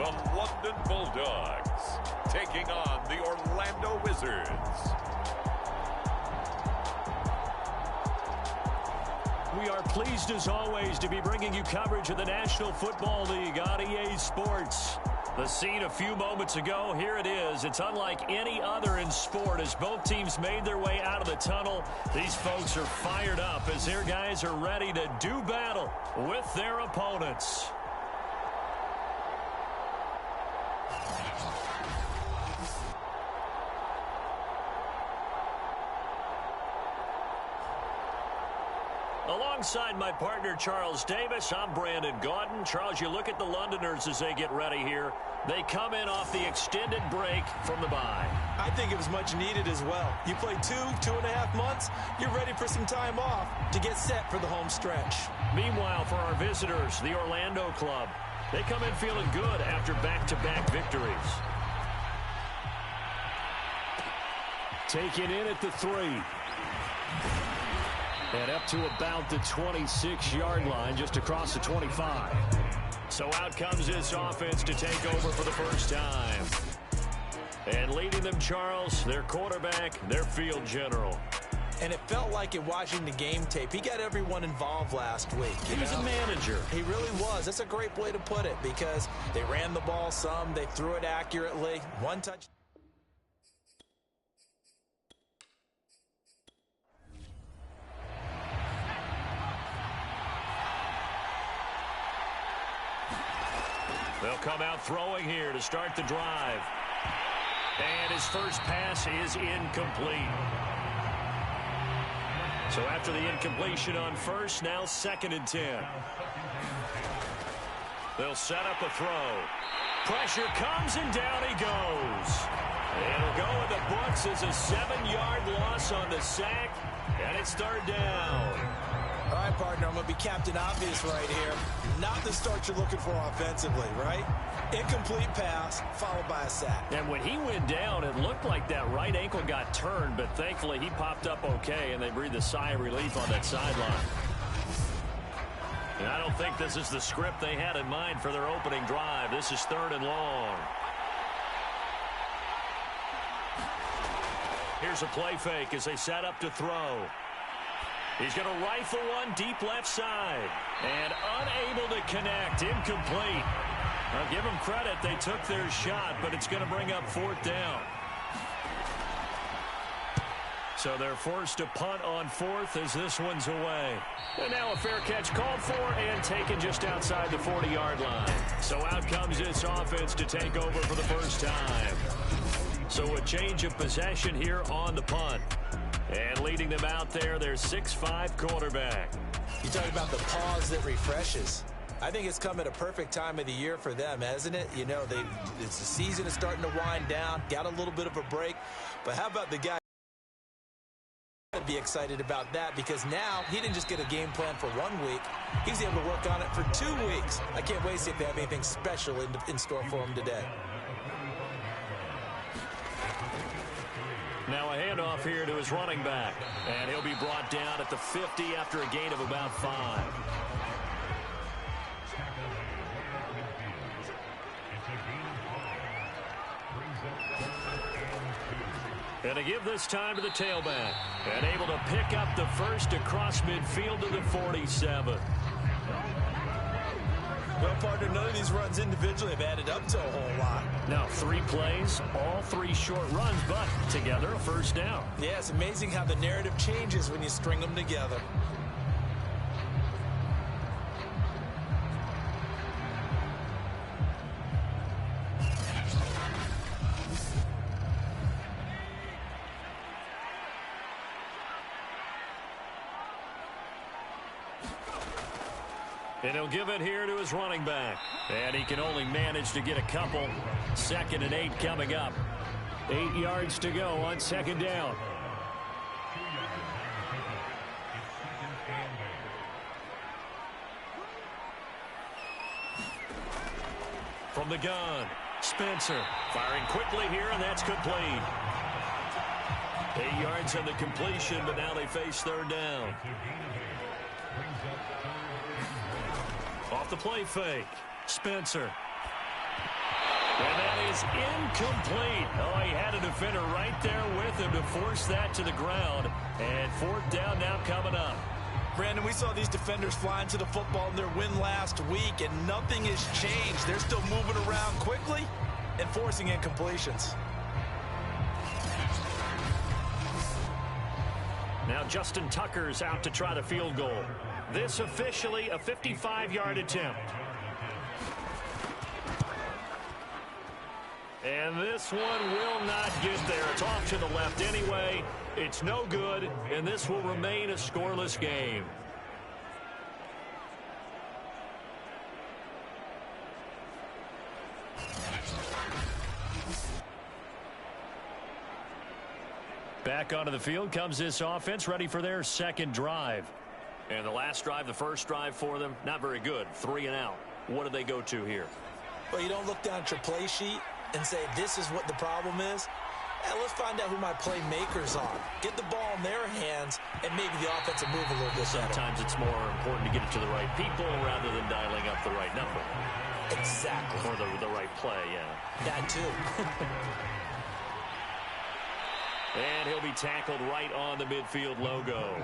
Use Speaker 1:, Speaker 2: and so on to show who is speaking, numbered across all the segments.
Speaker 1: the London Bulldogs taking on the Orlando Wizards.
Speaker 2: We are pleased as always to be bringing you coverage of the National Football League on EA Sports. The scene a few moments ago, here it is. It's unlike any other in sport as both teams made their way out of the tunnel. These folks are fired up as their guys are ready to do battle with their opponents. Alongside my partner, Charles Davis, I'm Brandon Gaudin. Charles, you look at the Londoners as they get ready here. They come in off the extended break from the bye.
Speaker 3: I think it was much needed as well. You play 2.5 months, you're ready for some time off to get set for the home stretch.
Speaker 2: Meanwhile, for our visitors, the Orlando club, they come in feeling good after back-to-back victories. Taken in at the 3. And up to about the 26-yard line, just across the 25. So out comes this offense to take over for the first time. And leading them, Charles, their quarterback, their field general.
Speaker 3: And it felt like in watching the game tape, he got everyone involved last week.
Speaker 2: He was a manager.
Speaker 3: He really was. That's a great way to put it because they ran the ball some, they threw it accurately. One touch.
Speaker 2: They'll come out throwing here to start the drive. And his first pass is incomplete. So after the incompletion on first, now 2nd and 10. They'll set up a throw. Pressure comes and down he goes. It'll go in the books as a 7-yard loss on the sack. And it's 3rd down.
Speaker 3: All right, partner, I'm going to be Captain Obvious right here. Not the start you're looking for offensively, right? Incomplete pass followed by a sack.
Speaker 2: And when he went down, it looked like that right ankle got turned, but thankfully he popped up okay, and they breathed a sigh of relief on that sideline. And I don't think this is the script they had in mind for their opening drive. This is 3rd and long. Here's a play fake as they set up to throw. He's going to rifle one deep left side. And unable to connect. Incomplete. I'll give them credit. They took their shot, but it's going to bring up 4th down. So they're forced to punt on 4th as this one's away. And now a fair catch called for and taken just outside the 40-yard line. So out comes this offense to take over for the first time. So a change of possession here on the punt. And leading them out there, their 6'5" quarterback.
Speaker 3: You talk about the pause that refreshes. I think it's come at a perfect time of the year for them, hasn't it? You know, it's the season is starting to wind down, got a little bit of a break. But how about the guy? Be excited about that because now he didn't just get a game plan for 1 week. He's able to work on it for 2 weeks. I can't wait to see if they have anything special in store for him today.
Speaker 2: Now a handoff here to his running back. And he'll be brought down at the 50 after a gain of about 5. And to give this time to the tailback. And able to pick up the first across midfield to the 47.
Speaker 3: Well, partner, none of these runs individually have added up to a whole lot.
Speaker 2: Now, 3 plays, all 3 short runs, but together a first down.
Speaker 3: Yeah, it's amazing how the narrative changes when you string them together.
Speaker 2: And he'll give it here to his running back. And he can only manage to get a couple. 2nd and 8 coming up. 8 yards to go on 2nd down. From the gun, Spencer firing quickly here, and that's complete. 8 yards on the completion, but now they face 3rd down. Off the play fake, Spencer. And that is incomplete. Oh, he had a defender right there with him to force that to the ground. And fourth down now coming up.
Speaker 3: Brandon, we saw these defenders flying to the football in their win last week, and nothing has changed. They're still moving around quickly and forcing incompletions.
Speaker 2: Now Justin Tucker's out to try the field goal. This officially a 55-yard attempt. And this one will not get there. It's off to the left anyway. It's no good, and this will remain a scoreless game. Back onto the field comes this offense, ready for their second drive. And the last drive, the first drive for them, not very good. 3 and out. What do they go to here?
Speaker 3: Well, you don't look down at your play sheet and say, this is what the problem is. Let's find out who my playmakers are. Get the ball in their hands, and maybe the offense will move a little bit better.
Speaker 2: Sometimes it's more important to get it to the right people rather than dialing up the right number.
Speaker 3: Exactly.
Speaker 2: Or the right play, yeah.
Speaker 3: That too.
Speaker 2: And he'll be tackled right on the midfield logo.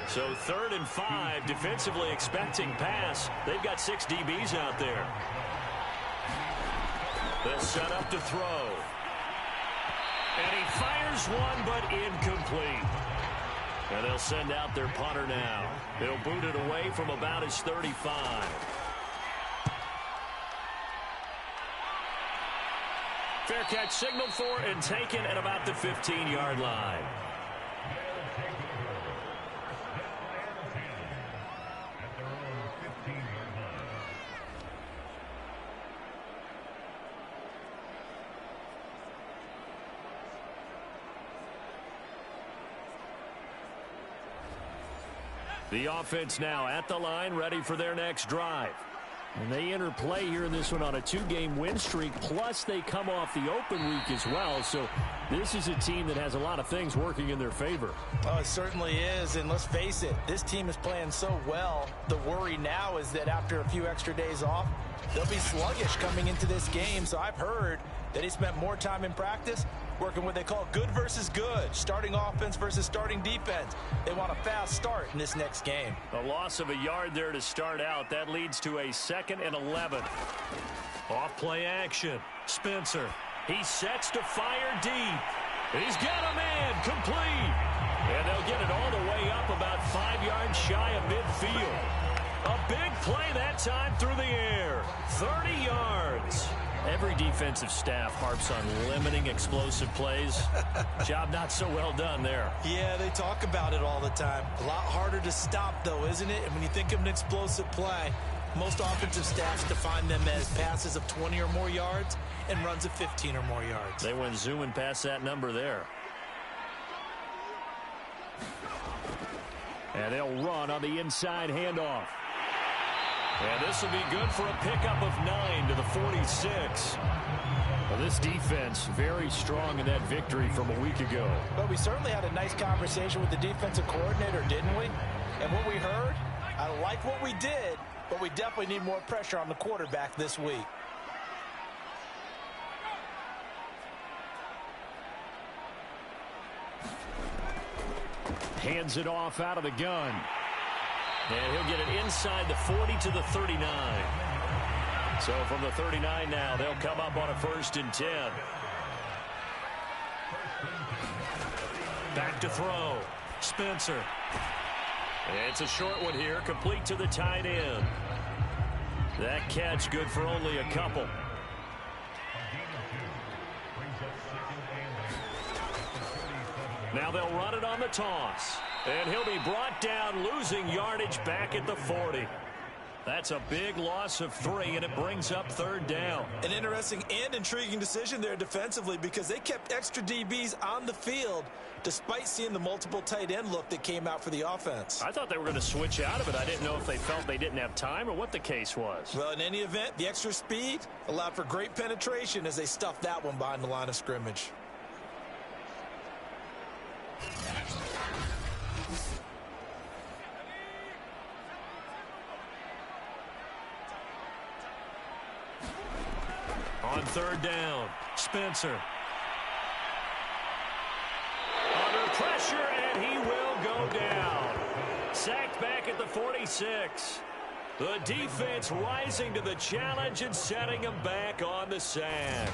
Speaker 2: So 3rd and 5, defensively expecting pass. They've got 6 DBs out there. They'll set up to throw. And he fires one, but incomplete. And they'll send out their punter now. They'll boot it away from about his 35. Fair catch signaled for and taken at about the 15-yard line. The offense now at the line, ready for their next drive. And they enter play here in this one on a 2-game win streak, plus they come off the open week as well. So this is a team that has a lot of things working in their favor.
Speaker 3: Oh, it certainly is, and let's face it, this team is playing so well. The worry now is that after a few extra days off, they'll be sluggish coming into this game. So I've heard that he spent more time in practice working what they call good versus good, starting offense versus starting defense. They want a fast start in this next game.
Speaker 2: A loss of a yard there to start out. That leads to a 2nd and 11. Off play action. Spencer. He sets to fire deep. He's got a man complete. And they'll get it all the way up about 5 yards shy of midfield. A big play that time through the air. 30 yards. Every defensive staff harps on limiting explosive plays. Job not so well done there.
Speaker 3: Yeah, they talk about it all the time. A lot harder to stop, though, isn't it? And when you think of an explosive play, most offensive staffs define them as passes of 20 or more yards and runs of 15 or more yards.
Speaker 2: They went zooming past that number there. And they'll run on the inside handoff. And this will be good for a pickup of 9 to the 46. Well, this defense very strong in that victory from a week ago.
Speaker 3: But we certainly had a nice conversation with the defensive coordinator, didn't we? And what we heard, I like what we did, but we definitely need more pressure on the quarterback this week.
Speaker 2: Hands it off out of the gun. And he'll get it inside the 40 to the 39. So from the 39 now, they'll come up on a 1st and 10. Back to throw. Spencer. It's a short one here, complete to the tight end. That catch good for only a couple. Now they'll run it on the toss. And he'll be brought down, losing yardage back at the 40. That's a big loss of 3, and it brings up 3rd down.
Speaker 3: An interesting and intriguing decision there defensively because they kept extra DBs on the field despite seeing the multiple tight end look that came out for the offense.
Speaker 2: I thought they were going to switch out of it. I didn't know if they felt they didn't have time or what the case was.
Speaker 3: Well, in any event, the extra speed allowed for great penetration as they stuffed that one behind the line of scrimmage.
Speaker 2: On third down. Spencer. Under pressure, and he will go down. Sacked back at the 46. The defense rising to the challenge and setting him back on the sack.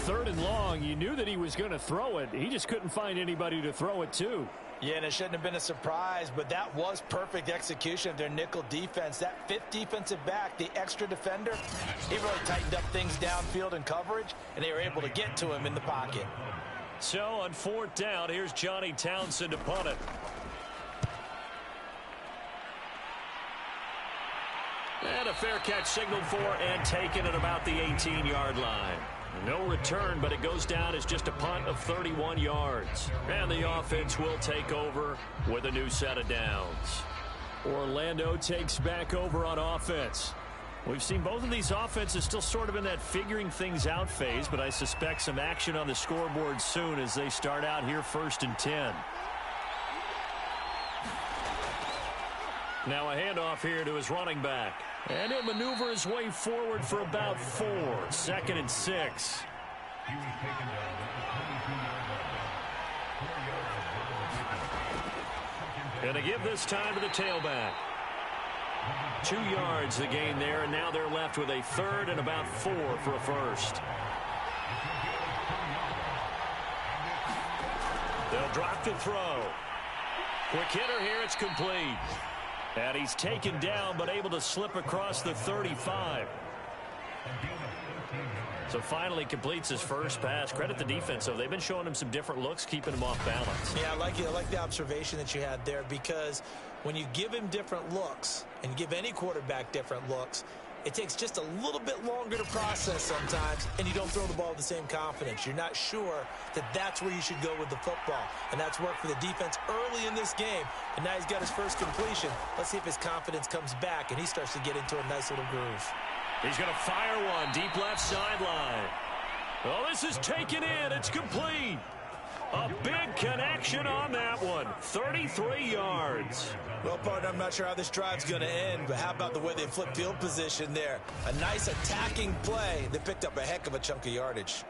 Speaker 4: Third and long, you knew that he was going to throw it. He just couldn't find anybody to throw it to.
Speaker 3: Yeah, and it shouldn't have been a surprise, but that was perfect execution of their nickel defense. That fifth defensive back, the extra defender, he really tightened up things downfield in coverage, and they were able to get to him in the pocket.
Speaker 2: So on fourth down, here's Johnny Townsend to punt it. And a fair catch signaled for and taken at about the 18-yard line. No return, but it goes down as just a punt of 31 yards. And the offense will take over with a new set of downs. Orlando takes back over on offense. We've seen both of these offenses still sort of in that figuring things out phase, but I suspect some action on the scoreboard soon as they start out here 1st and 10. Now a handoff here to his running back. And he'll maneuver his way forward for about 4. 2nd and 6. And to give this time to the tailback. 2 yards the gain there, and now they're left with a 3rd and about 4 for a first. They'll drop to throw. Quick hitter here, it's complete. And he's taken down, but able to slip across the 35. So finally completes his first pass. Credit the defense, though. They've been showing him some different looks, keeping him off balance.
Speaker 3: Yeah, I like it. I like the observation that you had there, because when you give him different looks and give any quarterback different looks, it takes just a little bit longer to process sometimes, and you don't throw the ball with the same confidence. You're not sure that that's where you should go with the football, and that's worked for the defense early in this game, and now he's got his first completion. Let's see if his confidence comes back, and he starts to get into a nice little groove.
Speaker 2: He's going to fire one deep left sideline. Oh, this is taken in. It's complete. A big connection on that one. 33 yards.
Speaker 3: Well, partner, I'm not sure how this drive's going to end, but how about the way they flip field position there? A nice attacking play. They picked up a heck of a chunk of yardage.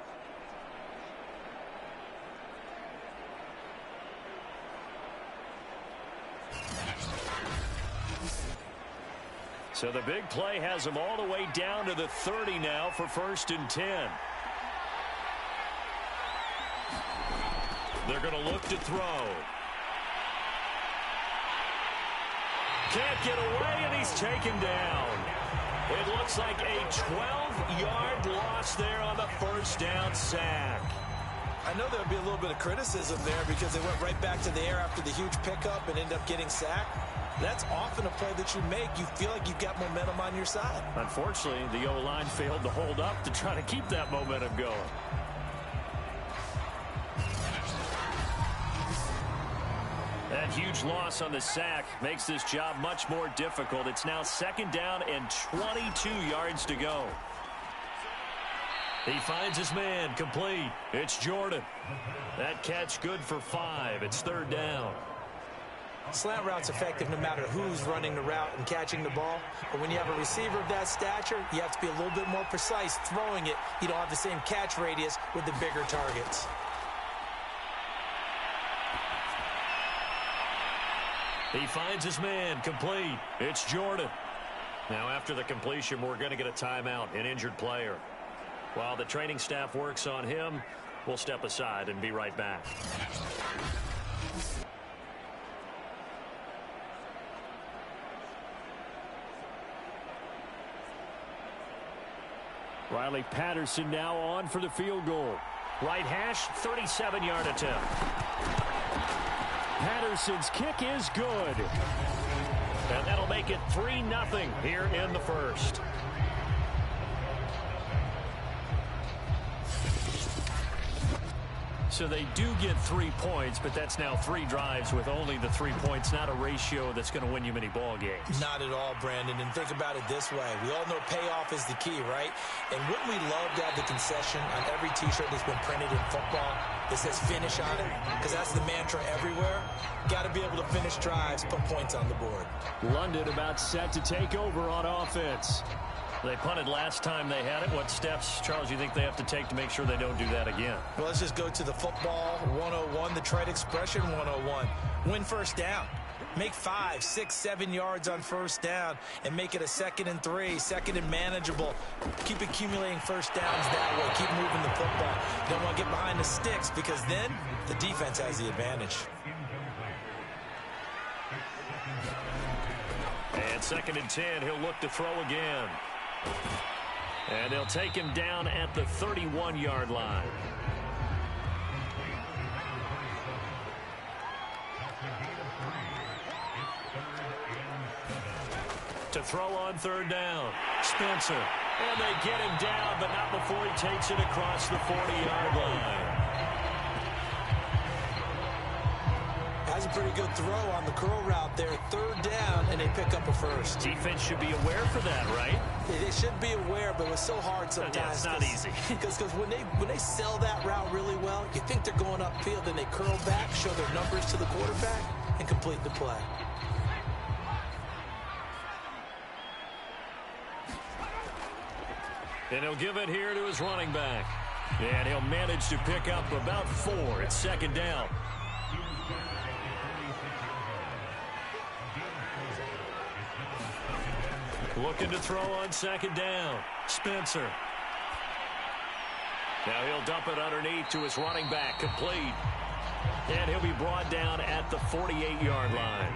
Speaker 2: So the big play has them all the way down to the 30 now for 1st and 10. They're going to look to throw. Can't get away, and he's taken down. It looks like a 12-yard loss there on the first down sack.
Speaker 3: I know there'll be a little bit of criticism there because they went right back to the air after the huge pickup and ended up getting sacked. That's often a play that you make. You feel like you've got momentum on your side.
Speaker 2: Unfortunately, the O-line failed to hold up to try to keep that momentum going. That huge loss on the sack makes this job much more difficult. It's now 2nd down and 22 yards to go. He finds his man, complete. It's Jordan. That catch good for 5. It's 3rd down.
Speaker 3: Slant route's effective no matter who's running the route and catching the ball. But when you have a receiver of that stature, you have to be a little bit more precise throwing it. You don't have the same catch radius with the bigger targets.
Speaker 2: He finds his man, complete. It's Jordan. Now after the completion, we're going to get a timeout, an injured player. While the training staff works on him, we'll step aside and be right back. Riley Patterson now on for the field goal. Right hash, 37-yard attempt.
Speaker 4: Patterson's kick is good.
Speaker 2: And that'll make it 3-0 here in the first. So they do get 3 points, but that's now 3 drives with only the 3 points. Not a ratio that's going to win you many ball games.
Speaker 3: Not at all, Brandon. And think about it this way. We all know payoff is the key, right? And wouldn't we love to have the concession on every T-shirt that's been printed in football that says finish on it? Because that's the mantra everywhere. Got to be able to finish drives, put points on the board.
Speaker 4: London about set to take over on offense.
Speaker 2: They punted last time they had it. What steps, Charles, do you think they have to take to make sure they don't do that again?
Speaker 3: Well, let's just go to the football 101, the trade expression 101. Win first down. Make 5, 6, 7 yards on first down and make it a 2nd and 3, 2nd and manageable. Keep accumulating first downs that way. Keep moving the football. Don't want to get behind the sticks because then the defense has the advantage.
Speaker 2: And 2nd and 10, he'll look to throw again. And they'll take him down at the 31-yard line. To throw on 3rd down, Spencer. And they get him down, but not before he takes it across the 40-yard line.
Speaker 3: That's a pretty good throw on the curl route there. 3rd down, and they pick up a first.
Speaker 2: Defense should be aware for that, right?
Speaker 3: They should be aware, but it's so hard sometimes.
Speaker 2: Yeah, it's not easy.
Speaker 3: Because when they sell that route really well, you think they're going upfield, then they curl back, show their numbers to the quarterback, and complete the play.
Speaker 2: And he'll give it here to his running back. And he'll manage to pick up about 4. It's 2nd down. Looking to throw on 2nd down. Spencer. Now he'll dump it underneath to his running back. Complete. And he'll be brought down at the 48-yard line.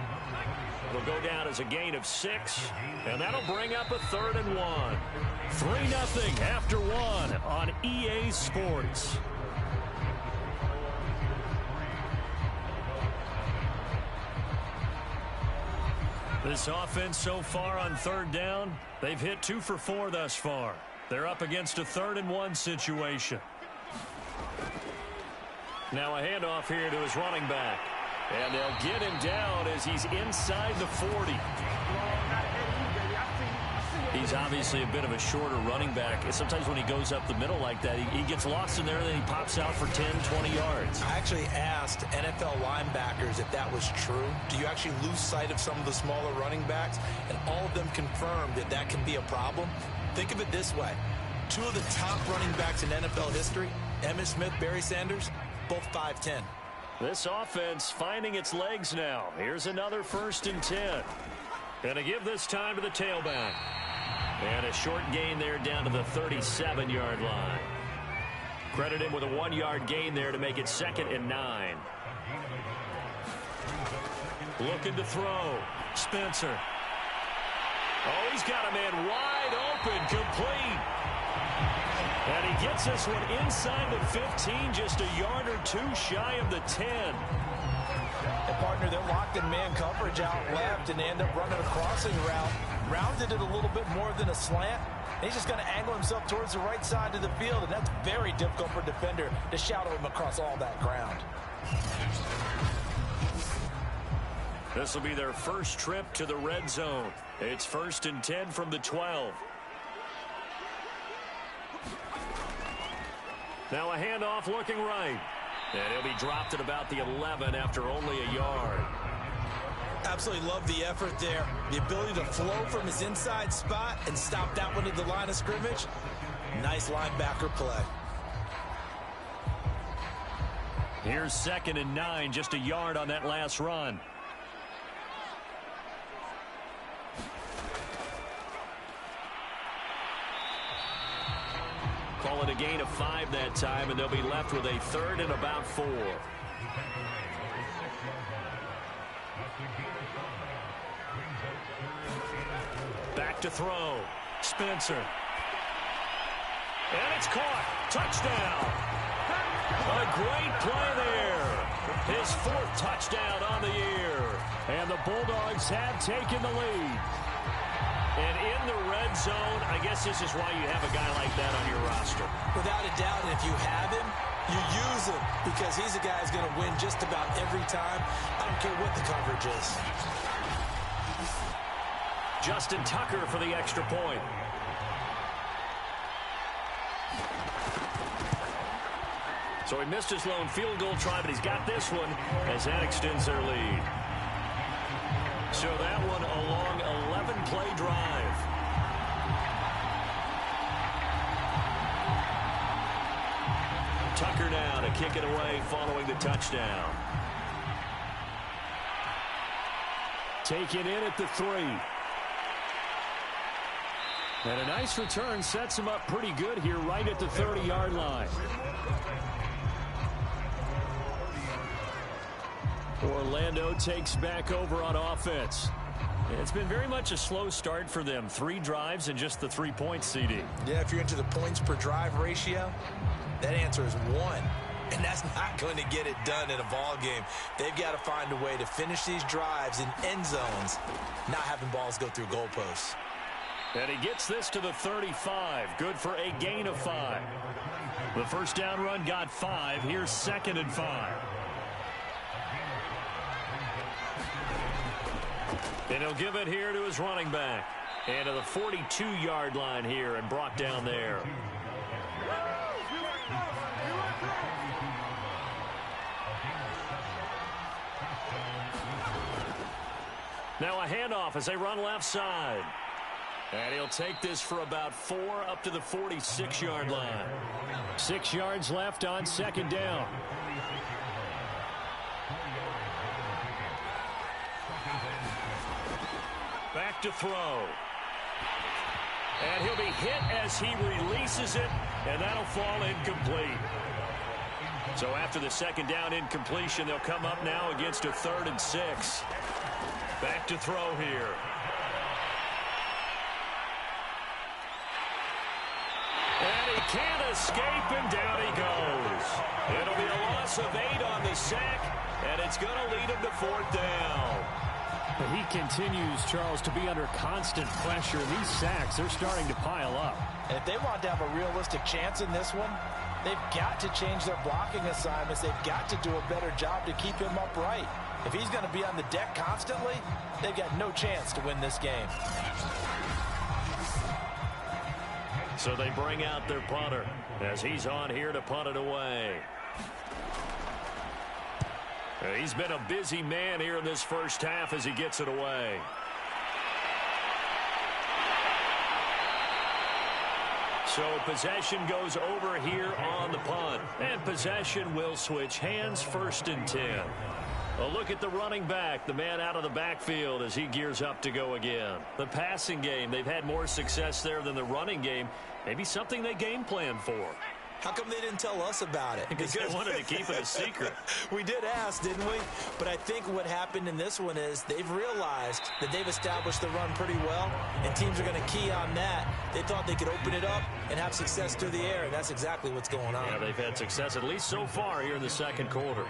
Speaker 2: It'll go down as a gain of 6, and that'll bring up a 3rd and 1. 3-0 after 1 on EA Sports. This offense so far on 3rd down, they've hit 2 for 4 thus far. They're up against a 3rd and 1 situation. Now a handoff here to his running back. And they'll get him down as he's inside the 40. He's obviously a bit of a shorter running back. Sometimes when he goes up the middle like that, he gets lost in there and then he pops out for 10, 20 yards.
Speaker 3: I actually asked NFL linebackers if that was true. Do you actually lose sight of some of the smaller running backs? And all of them confirmed that that can be a problem. Think of it this way. 2 of the top running backs in NFL history, Emmitt Smith, Barry Sanders, both 5'10".
Speaker 2: This offense finding its legs now. Here's another 1st and 10. And a give this time to the tailback. And a short gain there down to the 37-yard line. Credit him with a 1-yard gain there to make it 2nd and 9. Looking to throw. Spencer. Oh, he's got a man wide open. Complete. And he gets this one inside the 15, just a yard or 2 shy of the 10.
Speaker 3: And partner, they're locked in man coverage out left, and they end up running a crossing route. Rounded it a little bit more than a slant. And he's just going to angle himself towards the right side of the field, and that's very difficult for a defender to shadow him across all that ground.
Speaker 2: This will be their first trip to the red zone. It's 1st and 10 from the 12. Now a handoff looking right. And he'll be dropped at about the 11 after only a yard.
Speaker 3: Absolutely love the effort there. The ability to flow from his inside spot and stop that one at the line of scrimmage. Nice linebacker play.
Speaker 2: Here's 2nd and 9, just a yard on that last run. Call it a gain of 5 that time, and they'll be left with a 3rd and about 4. Back to throw. Spencer. And it's caught. Touchdown. A great play there. His 4th touchdown on the year. And the Bulldogs have taken the lead. And in the red zone, I guess this is why you have a guy like that on your roster.
Speaker 3: Without a doubt, and if you have him, you use him because he's a guy who's going to win just about every time. I don't care what the coverage is.
Speaker 2: Justin Tucker for the extra point. So he missed his lone field goal try, but he's got this one as that extends their lead. So that one a long 11-play drive. Tucker now to kick it away following the touchdown.
Speaker 4: Take it in at the 3. And a nice return sets him up pretty good here right at the 30-yard line. Orlando takes back over on offense. It's been very much a slow start for them. 3 drives and just the 3 points, CD.
Speaker 3: Yeah, if you're into the points per drive ratio, that answer is 1. And that's not going to get it done in a ball game. They've got to find a way to finish these drives in end zones, not having balls go through goalposts.
Speaker 4: And he gets this to the 35. Good for a gain of 5. The first down run got 5. Here's 2nd and 5. And he'll give it here to his running back. And to the 42-yard line here and brought down there. Now a handoff as they run left side. And he'll take this for about 4 up to the 46-yard line. 6 yards left on 2nd down. Back to throw. And he'll be hit as he releases it, and that'll fall incomplete. So after the 2nd down incompletion, they'll come up now against a 3rd and 6. Back to throw here. And he can't escape, and down he goes. It'll be a loss of 8 on the sack, and it's going to lead him to 4th down.
Speaker 5: But he continues, Charles, to be under constant pressure. These sacks, they're starting to pile up.
Speaker 3: And if they want to have a realistic chance in this one, they've got to change their blocking assignments. They've got to do a better job to keep him upright. If he's going to be on the deck constantly, they've got no chance to win this game.
Speaker 2: So they bring out their punter as he's on here to punt it away. He's been a busy man here in this first half as he gets it away. So possession goes over here on the punt. And possession will switch hands, 1st and 10. A look at the running back, the man out of the backfield as he gears up to go again. The passing game, they've had more success there than the running game. Maybe something they game plan for.
Speaker 3: How come they didn't tell us about it?
Speaker 2: Because they wanted to keep it a secret.
Speaker 3: We did ask, didn't we? But I think what happened in this one is they've realized that they've established the run pretty well, and teams are going to key on that. They thought they could open it up and have success through the air, and that's exactly what's going on.
Speaker 2: Yeah, they've had success at least so far here in the 2nd quarter.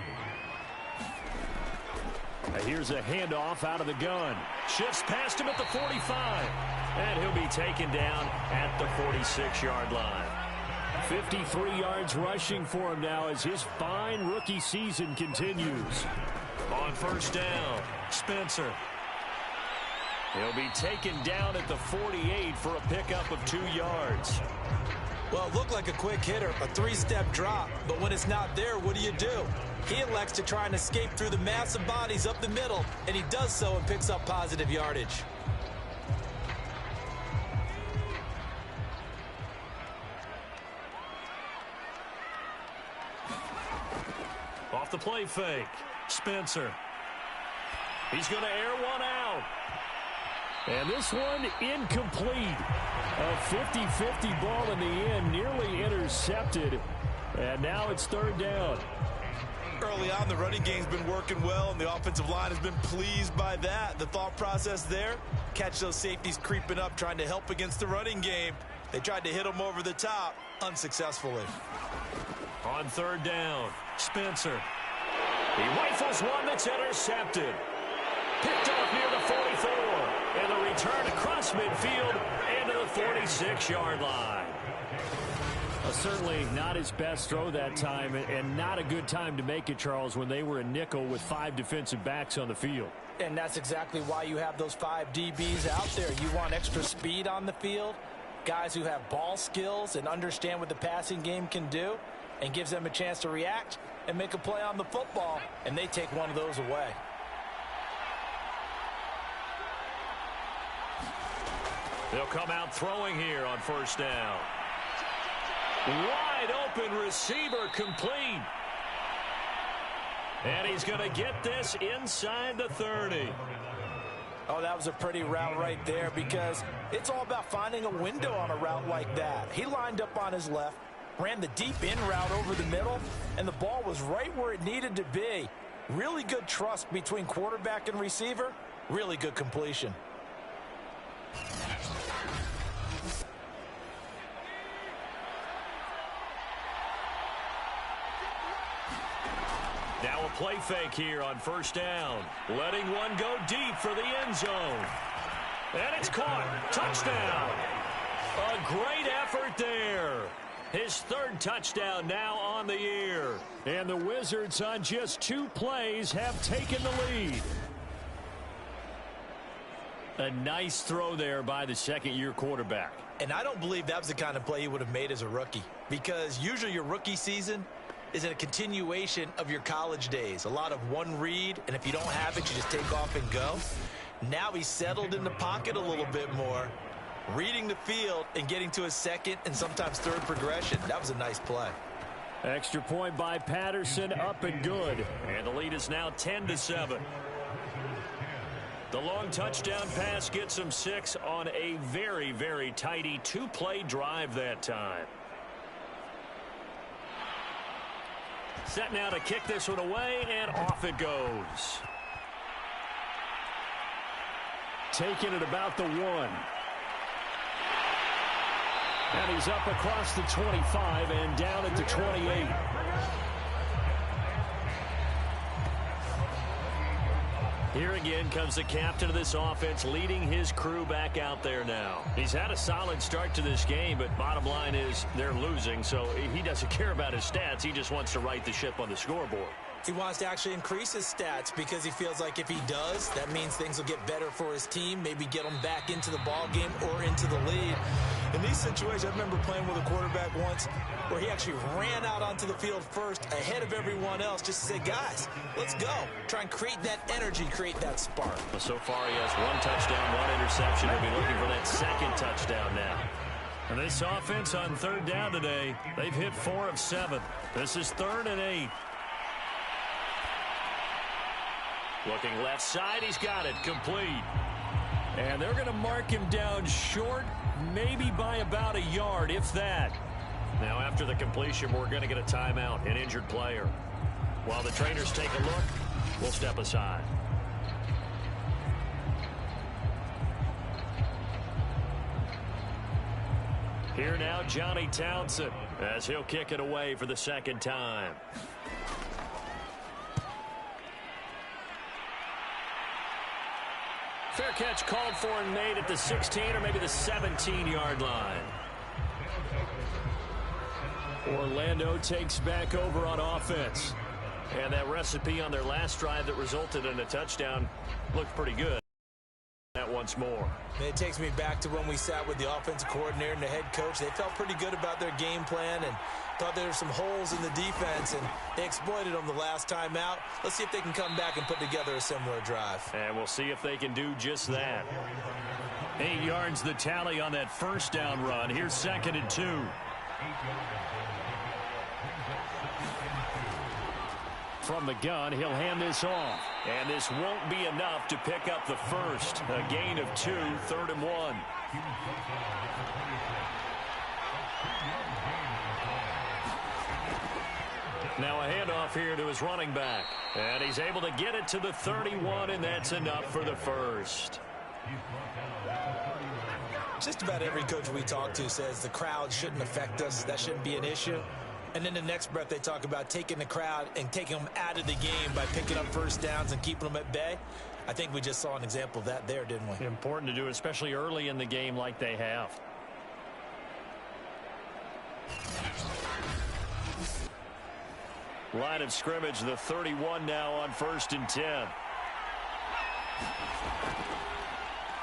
Speaker 4: Here's a handoff out of the gun. Shifts past him at the 45. And he'll be taken down at the 46-yard line. 53 yards rushing for him now as his fine rookie season continues.
Speaker 2: On 1st down, Spencer.
Speaker 4: He'll be taken down at the 48 for a pickup of 2 yards.
Speaker 3: Well, it looked like a quick hitter, a 3-step drop, but when it's not there, what do? He elects to try and escape through the massive bodies up the middle, and he does so and picks up positive yardage.
Speaker 4: Off the play fake, Spencer. He's going to air one out. And this one incomplete. A 50-50 ball in the end, nearly intercepted. And now it's 3rd down.
Speaker 3: Early on, the running game's been working well, and the offensive line has been pleased by that. The thought process there, catch those safeties creeping up, trying to help against the running game. They tried to hit them over the top, unsuccessfully.
Speaker 4: On 3rd down, Spencer. He rifles one that's intercepted. Picked off near the 44. And the return across midfield and to the 46-yard line. Certainly not his best throw that time, and not a good time to make it, Charles, when they were a nickel with 5 defensive backs on the field.
Speaker 3: And that's exactly why you have those 5 DBs out there. You want extra speed on the field, guys who have ball skills and understand what the passing game can do, and gives them a chance to react and make a play on the football, and they take one of those away.
Speaker 2: They'll come out throwing here on 1st down. Wide wide open receiver complete. And he's going to get this inside the 30.
Speaker 3: Oh, that was a pretty route right there because it's all about finding a window on a route like that. He lined up on his left, ran the deep in route over the middle, and the ball was right where it needed to be. Really good trust between quarterback and receiver. Really good completion.
Speaker 2: Now a play fake here on first down. Letting one go deep for the end zone. And it's caught. Touchdown. A great effort there. His third touchdown now on the year.
Speaker 5: And the Wizards on just 2 plays have taken the lead.
Speaker 2: A nice throw there by the second-year quarterback.
Speaker 3: And I don't believe that was the kind of play he would have made as a rookie, because usually your rookie season is a continuation of your college days. A lot of one read, and if you don't have it, you just take off and go. Now he's settled in the pocket a little bit more, reading the field and getting to his second and sometimes third progression. That was a nice play.
Speaker 5: Extra point by Patterson, up and good.
Speaker 2: And the lead is now 10-7. The long touchdown pass gets him 6 on a very, very tidy 2-play drive that time. Set now to kick this one away, and off it goes.
Speaker 5: Taking it about the 1. And he's up across the 25 and down at the 28.
Speaker 2: Here again comes the captain of this offense, leading his crew back out there now. He's had a solid start to this game, but bottom line is they're losing, so he doesn't care about his stats. He just wants to right the ship on the scoreboard.
Speaker 3: He wants to actually increase his stats because he feels like if he does, that means things will get better for his team, maybe get him back into the ball game or into the lead. In these situations, I remember playing with a quarterback once where he actually ran out onto the field first ahead of everyone else just to say, guys, let's go. Try and create that energy, create that spark.
Speaker 2: Well, so far he has 1 touchdown, 1 interception. He'll be looking for that second touchdown now. And this offense on third down today, they've hit 4 of 7. This is 3rd and 8. Looking left side, he's got it, complete.
Speaker 5: And they're going to mark him down short, maybe by about a yard, if that.
Speaker 2: Now after the completion, we're going to get a timeout, an injured player. While the trainers take a look, we'll step aside. Here now, Johnny Townsend, as he'll kick it away for the second time. Fair catch called for and made at the 16 or maybe the 17-yard line.
Speaker 5: Orlando takes back over on offense.
Speaker 2: And that recipe on their last drive that resulted in a touchdown looked pretty good. That once more.
Speaker 3: And it takes me back to when we sat with the offensive coordinator and the head coach. They felt pretty good about their game plan and thought there were some holes in the defense, and they exploited them the last time out. Let's see if they can come back and put together a similar drive.
Speaker 2: And we'll see if they can do just that.
Speaker 5: 8 yards the tally on that first down run. Here's 2nd and 2. From the gun, he'll hand this off.
Speaker 2: And this won't be enough to pick up the first. A gain of 2, 3rd and 1. Now a handoff here to his running back. And he's able to get it to the 31, and that's enough for the first.
Speaker 3: Just about every coach we talk to says the crowd shouldn't affect us. That shouldn't be an issue. And then the next breath they talk about taking the crowd and taking them out of the game by picking up first downs and keeping them at bay. I think we just saw an example of that there, didn't we?
Speaker 2: Important to do, especially early in the game like they have. Line of scrimmage, the 31 now on 1st and 10.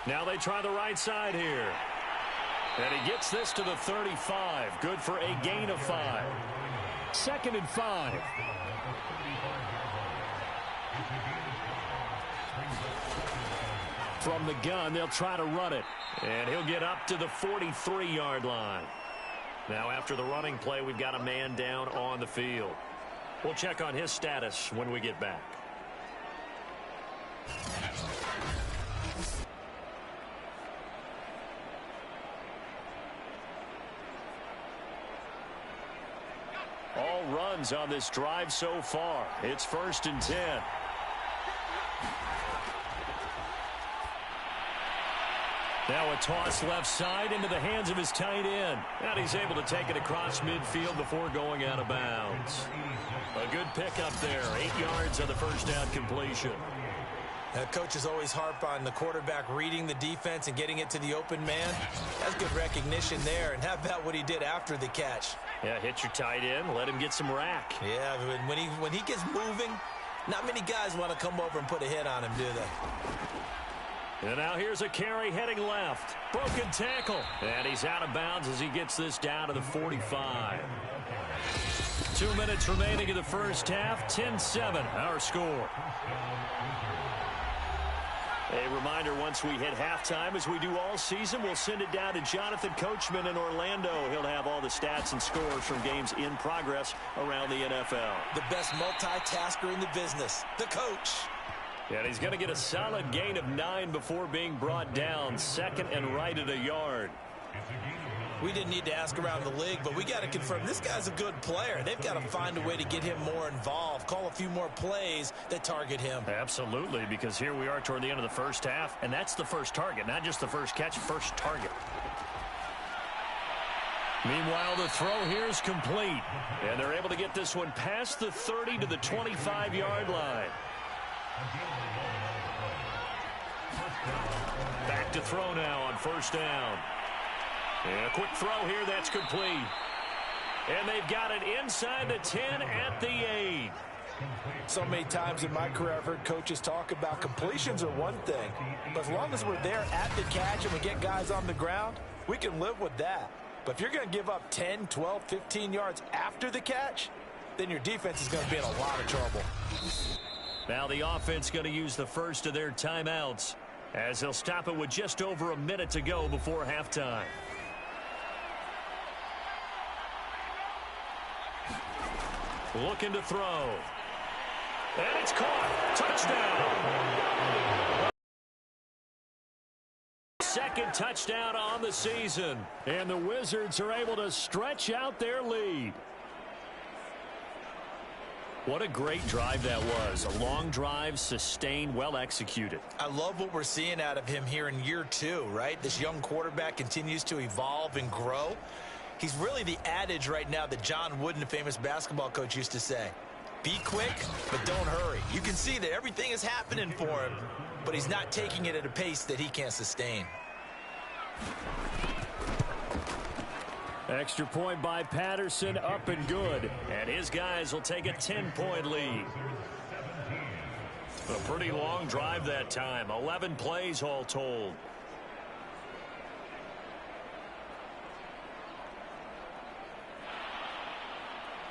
Speaker 2: Now they try the right side here. And he gets this to the 35. Good for a gain of 5.
Speaker 5: 2nd and 5. From the gun, they'll try to run it.
Speaker 2: And he'll get up to the 43-yard line. Now after the running play, we've got a man down on the field. We'll check on his status when we get back. All runs on this drive so far. It's 1st and 10. Now a toss left side into the hands of his tight end. And he's able to take it across midfield before going out of bounds. A good pickup there. 8 yards on the first down completion.
Speaker 3: Coaches always harp on the quarterback reading the defense and getting it to the open man. That's good recognition there. And how about what he did after the catch?
Speaker 2: Yeah, hit your tight end. Let him get some rack.
Speaker 3: Yeah, when he gets moving, not many guys want to come over and put a hit on him, do they?
Speaker 2: And now here's a carry heading left. Broken tackle. And he's out of bounds as he gets this down to the 45. 2 minutes remaining in the first half. 10-7, our score. A reminder, once we hit halftime, as we do all season, we'll send it down to Jonathan Coachman in Orlando. He'll have all the stats and scores from games in progress around the NFL.
Speaker 3: The best multitasker in the business, the coach.
Speaker 2: And he's going to get a solid gain of 9 before being brought down. 2nd and right at a yard.
Speaker 3: We didn't need to ask around the league, but we got to confirm this guy's a good player. They've got to find a way to get him more involved, call a few more plays that target him.
Speaker 2: Absolutely, because here we are toward the end of the first half, and that's the first target, not just the first catch, first target. Meanwhile, the throw here is complete, and they're able to get this one past the 30 to the 25-yard line. Back to throw now on first down. And a quick throw here, that's complete. And they've got it inside the 10 at the 8.
Speaker 3: So many times in my career I've heard coaches talk about completions are one thing, but as long as we're there at the catch and we get guys on the ground, we can live with that. But if you're going to give up 10, 12, 15 yards after the catch, then your defense is going to be in a lot of trouble.
Speaker 2: Now the offense going to use the first of their timeouts as they'll stop it with just over a minute to go before halftime. Looking to throw. And it's caught. Touchdown. Second touchdown on the season. And the Wizards are able to stretch out their lead. What a great drive that was. A long drive, sustained, well executed.
Speaker 3: I love what we're seeing out of him here in year 2, right? This young quarterback continues to evolve and grow. He's really the adage right now that John Wooden, the famous basketball coach, used to say. Be quick, but don't hurry. You can see that everything is happening for him, but he's not taking it at a pace that he can't sustain.
Speaker 2: Extra point by Patterson, up and good. And his guys will take a 10-point lead. A pretty long drive that time. 11 plays all told.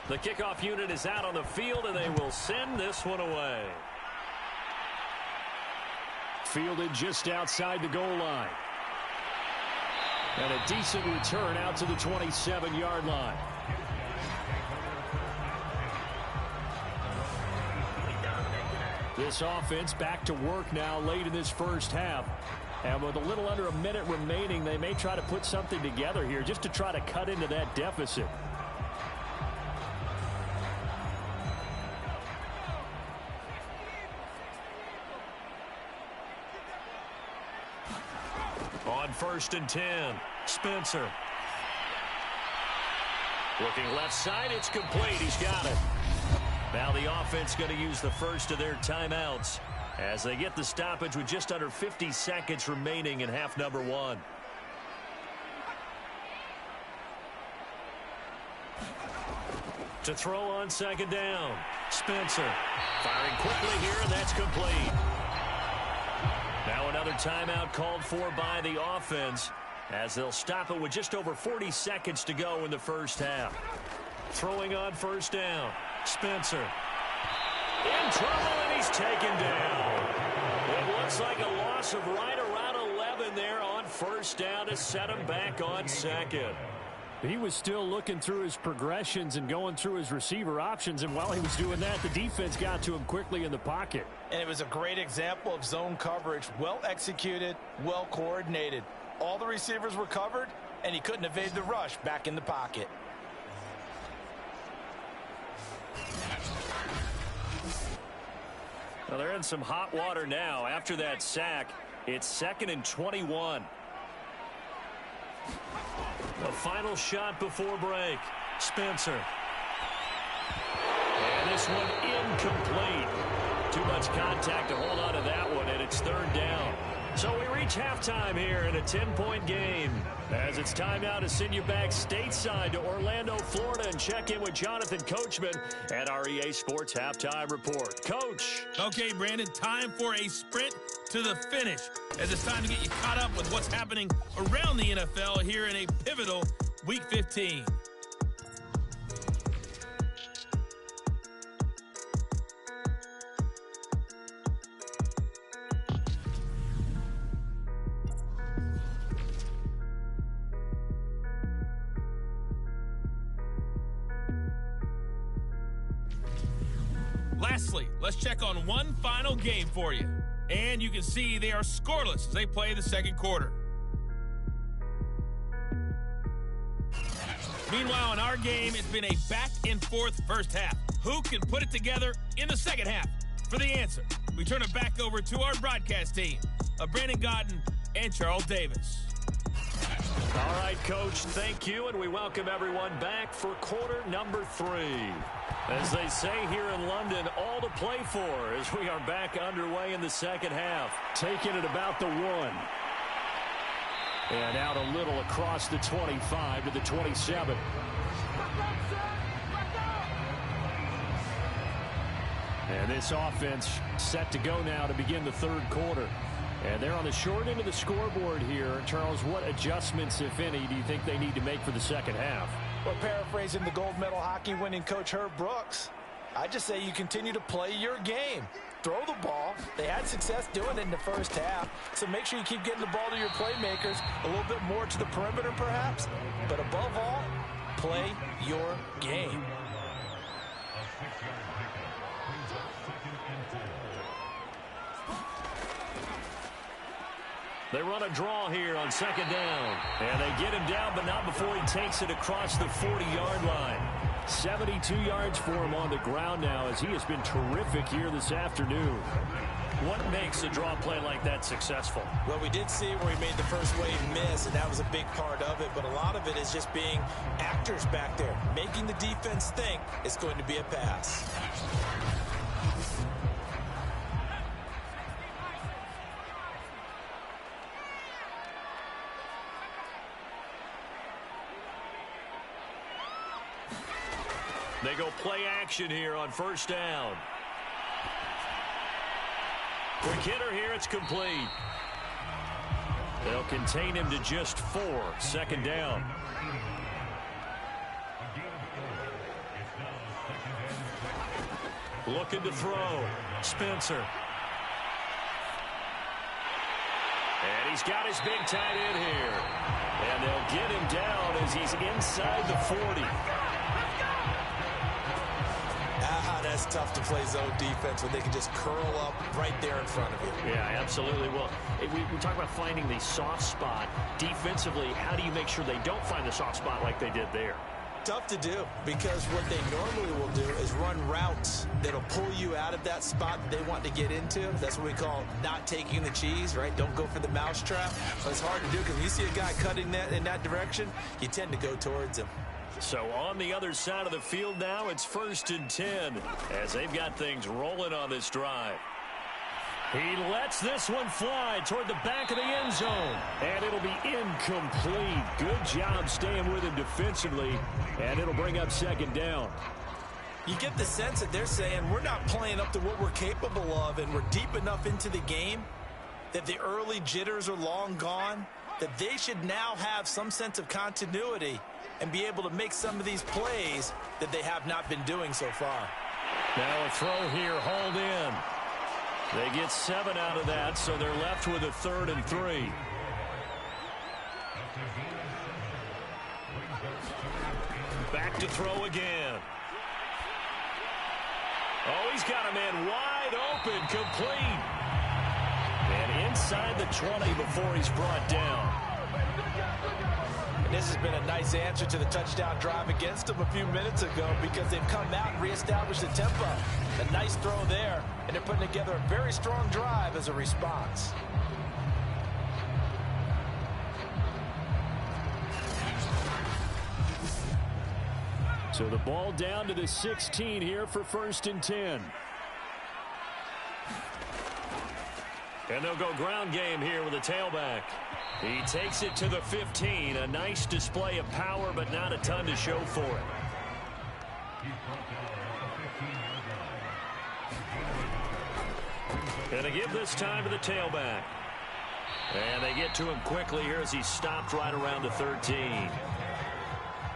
Speaker 2: The kickoff unit is out on the field, and they will send this one away.
Speaker 5: Fielded just outside the goal line. And a decent return out to the 27-yard line. This offense back to work now late in this first half. And with a little under a minute remaining, they may try to put something together here just to try to cut into that deficit.
Speaker 2: On 1st and 10, Spencer. Looking left side, it's complete. He's got it. Now the offense going to use the first of their timeouts as they get the stoppage with just under 50 seconds remaining in half number 1. To throw on 2nd down, Spencer. Firing quickly here, and that's complete. Now another timeout called for by the offense as they'll stop it with just over 40 seconds to go in the first half. Throwing on 1st down, Spencer. In trouble, and he's taken down. It looks like a loss of right around 11 there on 1st down to set him back on 2nd.
Speaker 5: He was still looking through his progressions and going through his receiver options, and while he was doing that, the defense got to him quickly in the pocket.
Speaker 3: And it was a great example of zone coverage. Well executed, well coordinated. All the receivers were covered, and he couldn't evade the rush back in the pocket.
Speaker 2: Well, they're in some hot water now. After that sack, it's 2nd and 21. The final shot before break. Spencer. And this one incomplete. Too much contact to hold on to that one, and it's 3rd down. So we reach halftime here in a 10-point game. As it's time now to send you back stateside to Orlando, Florida, and check in with Jonathan Coachman at our EA Sports Halftime Report. Coach.
Speaker 6: Okay, Brandon, time for a sprint to the finish, as it's time to get you caught up with what's happening around the NFL here in a pivotal Week 15. Lastly, let's check on one final game for you. And you can see they are scoreless as they play the second quarter. Meanwhile, in our game, it's been a back-and-forth first half. Who can put it together in the second half? For the answer, we turn it back over to our broadcast team of Brandon Godden and Charles Davis.
Speaker 2: All right, Coach, thank you, and we welcome everyone back for quarter number 3. As they say here in London, all to play for as we are back underway in the second half.
Speaker 5: Taking it about the 1. And out a little across the 25 to the 27. And this offense set to go now to begin the third quarter. And they're on the short end of the scoreboard here. Charles, what adjustments, if any, do you think they need to make for the second half?
Speaker 3: Well, paraphrasing the gold medal hockey winning coach Herb Brooks, I just say you continue to play your game. Throw the ball. They had success doing it in the first half, so make sure you keep getting the ball to your playmakers, a little bit more to the perimeter perhaps, but above all, play your game.
Speaker 2: They run a draw here on 2nd down. And they get him down, but not before he takes it across the 40-yard line.
Speaker 5: 72 yards for him on the ground now, as he has been terrific here this afternoon.
Speaker 2: What makes a draw play like that successful?
Speaker 3: Well, we did see where he made the first wave miss, and that was a big part of it. But a lot of it is just being actors back there, making the defense think it's going to be a pass.
Speaker 2: They go play action here on 1st down. Quick hitter here, it's complete. They'll contain him to just 4, 2nd down. Looking to throw. Spencer. And he's got his big tight end here. And they'll get him down as he's inside the 40.
Speaker 3: That's tough to play zone defense when they can just curl up right there in front of you.
Speaker 2: Yeah, absolutely. Well, we talk about finding the soft spot. Defensively, how do you make sure they don't find the soft spot like they did there?
Speaker 3: Tough to do, because what they normally will do is run routes that'll pull you out of that spot that they want to get into. That's what we call not taking the cheese, right? Don't go for the mousetrap. But it's hard to do because when you see a guy cutting that in that direction, you tend to go towards him.
Speaker 2: So on the other side of the field now, it's 1st and 10 as they've got things rolling on this drive. He lets this one fly toward the back of the end zone.
Speaker 5: And it'll be incomplete. Good job staying with him defensively. And it'll bring up 2nd down.
Speaker 3: You get the sense that they're saying we're not playing up to what we're capable of, and we're deep enough into the game that the early jitters are long gone, that they should now have some sense of continuity and be able to make some of these plays that they have not been doing so far.
Speaker 2: Now a throw here, hauled in. They get 7 out of that, so they're left with a 3rd and 3. to throw again. Oh, he's got a man wide open, complete. And inside the 20 before he's brought down.
Speaker 3: And this has been a nice answer to the touchdown drive against them a few minutes ago because they've come out and reestablished the tempo. A nice throw there, and they're putting together a very strong drive as a response.
Speaker 5: So the ball down to the 16 here for 1st and 10.
Speaker 2: And they'll go ground game here with a tailback. He takes it to the 15. A nice display of power, but not a ton to show for it. And they give this time to the tailback. And they get to him quickly here as he stopped right around the 13.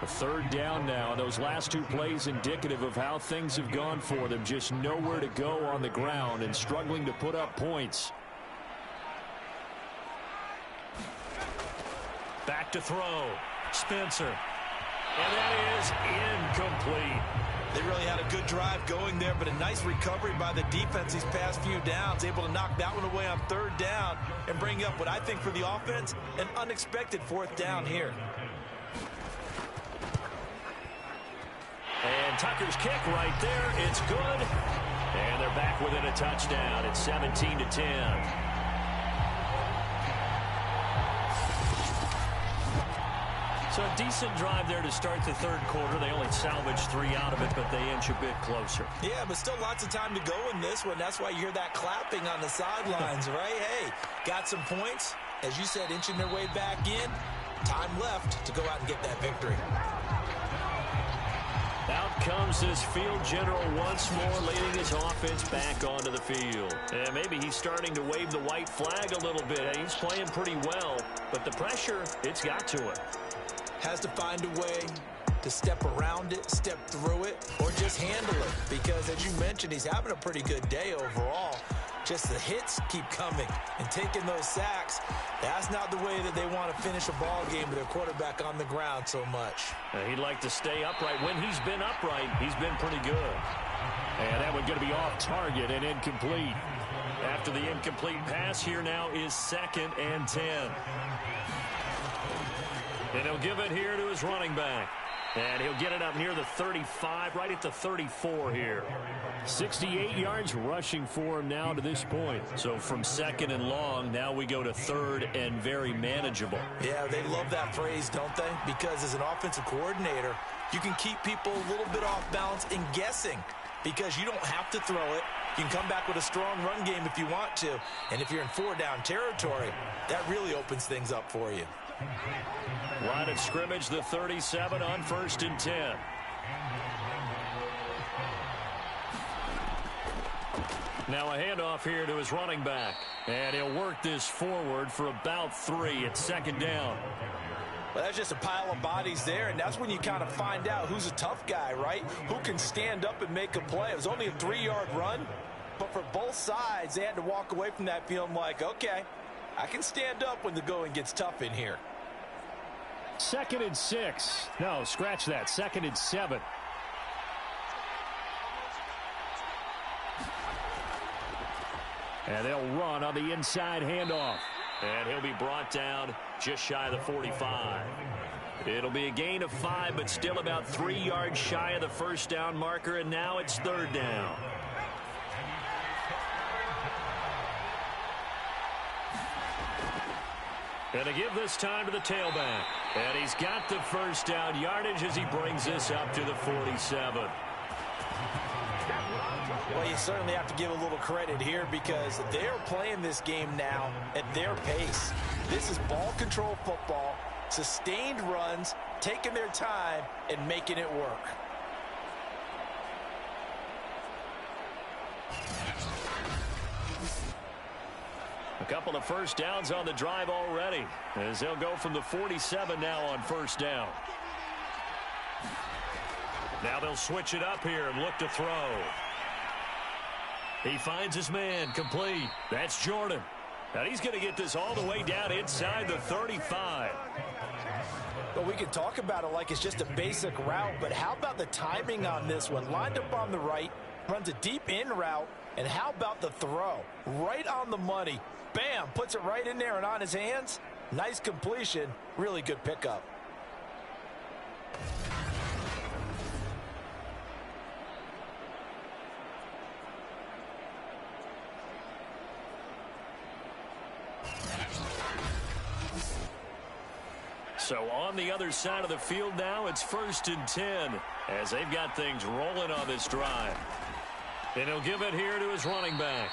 Speaker 5: A 3rd down now, and those last 2 plays indicative of how things have gone for them. Just nowhere to go on the ground and struggling to put up points.
Speaker 2: Back to throw. Spencer. And that is incomplete.
Speaker 3: They really had a good drive going there, but a nice recovery by the defense these past few downs. Able to knock that one away on 3rd down and bring up what I think for the offense, an unexpected 4th down here.
Speaker 2: And Tucker's kick right there. It's good. And they're back within a touchdown. It's 17-10. So a decent drive there to start the 3rd quarter. They only salvaged 3 out of it, but they inch a bit closer.
Speaker 3: Yeah, but still lots of time to go in this one. That's why you hear that clapping on the sidelines, right? Hey, got some points. As you said, inching their way back in. Time left to go out and get that victory.
Speaker 2: Out comes this field general once more, leading his offense back onto the field. And maybe he's starting to wave the white flag a little bit. He's playing pretty well, but the pressure, it's got to him.
Speaker 3: Has to find a way to step around it, step through it, or just handle it. Because, as you mentioned, he's having a pretty good day overall. Just the hits keep coming and taking those sacks. That's not the way that they want to finish a ball game with their quarterback on the ground so much.
Speaker 2: He'd like to stay upright. When he's been upright, he's been pretty good.
Speaker 5: And that one's going to be off target and incomplete.
Speaker 2: After the incomplete pass, here now is 2nd and 10. And he'll give it here to his running back. And he'll get it up near the 35, right at the 34 here.
Speaker 5: 68 yards rushing for him now to this point.
Speaker 2: So from 2nd and long, now we go to 3rd and very manageable.
Speaker 3: Yeah, they love that phrase, don't they? Because as an offensive coordinator, you can keep people a little bit off balance and guessing. Because you don't have to throw it. You can come back with a strong run game if you want to. And if you're in 4-down territory, that really opens things up for you.
Speaker 2: Line of scrimmage, the 37 on 1st and 10. Now a handoff here to his running back. And he'll work this forward for about 3 at 2nd down.
Speaker 3: Well, that's just a pile of bodies there, and that's when you kind of find out who's a tough guy, right? Who can stand up and make a play. It was only a 3-yard run, but for both sides, they had to walk away from that feeling like, okay, I can stand up when the going gets tough in here.
Speaker 5: 2nd and 6. No, scratch that. 2nd and 7. And they'll run on the inside handoff.
Speaker 2: And he'll be brought down just shy of the 45. It'll be a gain of 5, but still about 3 yards shy of the 1st down marker, and now it's 3rd down. And to give this time to the tailback. And he's got the 1st down yardage as he brings this up to the 47.
Speaker 3: Well, you certainly have to give a little credit here because they're playing this game now at their pace. This is ball control football, sustained runs, taking their time, and making it work.
Speaker 2: A couple of 1st downs on the drive already as they'll go from the 47 now on 1st down. Now they'll switch it up here and look to throw. He finds his man, complete. That's Jordan. And he's going to get this all the way down inside the 35.
Speaker 3: Well, we can talk about it like it's just a basic route, but how about the timing on this one? Lined up on the right, runs a deep in route, and how about the throw? Right on the money. Bam, puts it right in there and on his hands. Nice completion, really good pickup.
Speaker 2: So on the other side of the field now, it's 1st and 10 as they've got things rolling on this drive. And he'll give it here to his running back.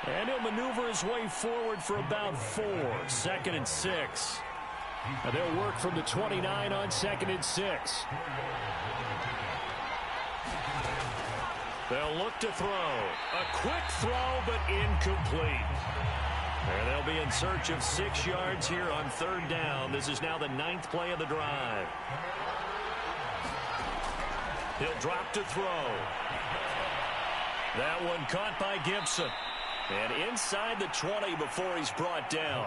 Speaker 2: And he'll maneuver his way forward for about 4. 2nd and 6.
Speaker 5: And they'll work from the 29 on 2nd and 6.
Speaker 2: They'll look to throw. A quick throw, but incomplete. And they'll be in search of 6 yards here on 3rd down. This is now the 9th play of the drive. He'll drop to throw. That one caught by Gibson. And inside the 20 before he's brought down.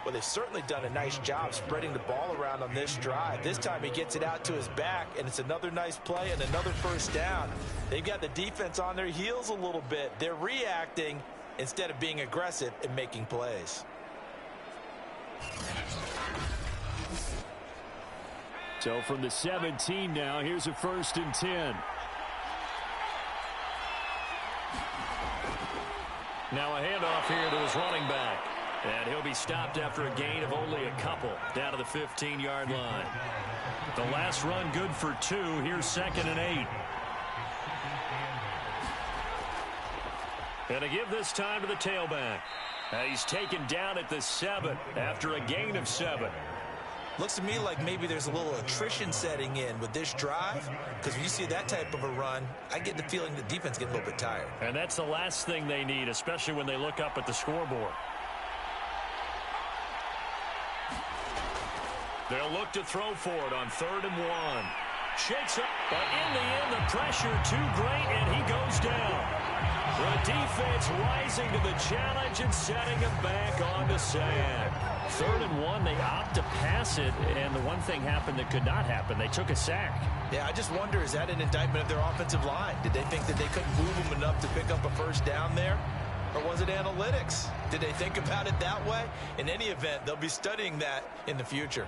Speaker 3: Well, they've certainly done a nice job spreading the ball around on this drive. This time he gets it out to his back, and it's another nice play and another 1st down. They've got the defense on their heels a little bit. They're reacting instead of being aggressive and making plays.
Speaker 5: So from the 17 now, here's a 1st and 10.
Speaker 2: Now a handoff here to his running back. And he'll be stopped after a gain of only a couple down to the 15-yard line. The last run good for 2. Here's 2nd and 8. And to give this time to the tailback. He's taken down at the 7 after a gain of 7.
Speaker 3: Looks to me like maybe there's a little attrition setting in with this drive, because when you see that type of a run, I get the feeling the defense getting a little bit tired.
Speaker 2: And that's the last thing they need, especially when they look up at the scoreboard. They'll look to throw for it on 3rd and 1. Shakes up, but in the end, the pressure too great, and he goes down. The defense rising to the challenge and setting him back on the sand. 3rd and 1, they opt to pass it, and the one thing happened that could not happen. They took a sack.
Speaker 3: Yeah, I just wonder, is that an indictment of their offensive line? Did they think that they couldn't move them enough to pick up a 1st down there? Or was it analytics? Did they think about it that way? In any event, they'll be studying that in the future.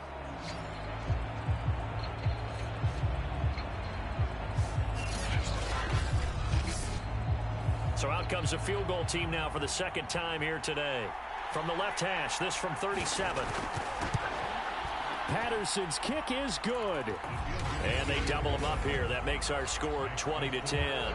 Speaker 2: So out comes the field goal team now for the 2nd time here today. From the left hash, this from 37.
Speaker 5: Patterson's kick is good.
Speaker 2: And they double him up here. That makes our score 20-10.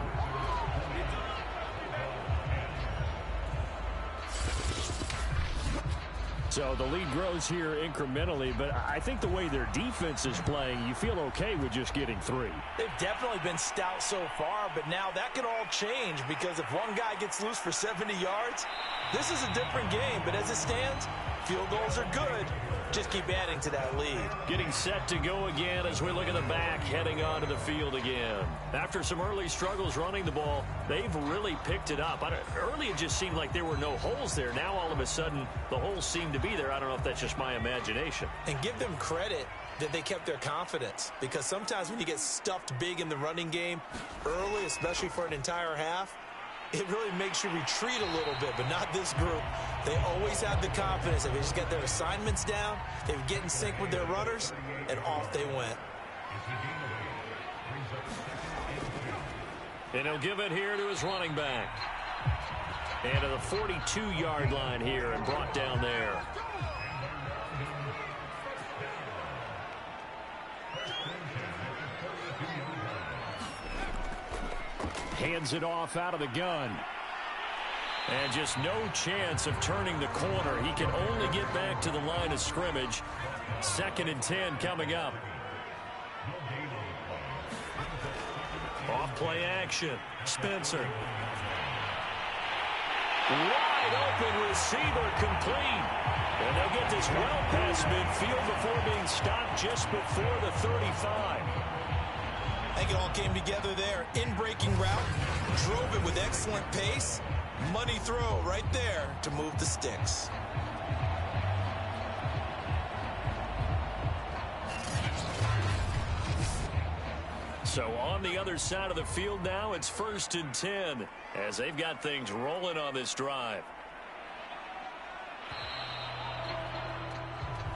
Speaker 5: So the lead grows here incrementally, but I think the way their defense is playing, you feel okay with just getting 3.
Speaker 3: They've definitely been stout so far, but now that can all change, because if one guy gets loose for 70 yards, this is a different game. But as it stands, field goals are good. Just keep adding to that lead.
Speaker 2: Getting set to go again as we look at the back, heading onto the field again. After some early struggles running the ball, they've really picked it up. Early it just seemed like there were no holes there. Now all of a sudden the holes seem to be there. I don't know if that's just my imagination.
Speaker 3: And give them credit that they kept their confidence, because sometimes when you get stuffed big in the running game early, especially for an entire half, it really makes you retreat a little bit, but not this group. They always have the confidence. They just got their assignments down. They would get in sync with their runners, and off they went.
Speaker 2: And he'll give it here to his running back. And to the 42-yard line here and brought down there.
Speaker 5: Hands it off out of the gun.
Speaker 2: And just no chance of turning the corner. He can only get back to the line of scrimmage. 2nd and 10 coming up. Off play action. Spencer. Wide open receiver complete. And they'll get this well past midfield before being stopped just before the 35.
Speaker 3: I think it all came together there. In-breaking route, drove it with excellent pace. Money throw right there to move the sticks.
Speaker 2: So on the other side of the field now, it's 1st and 10 as they've got things rolling on this drive.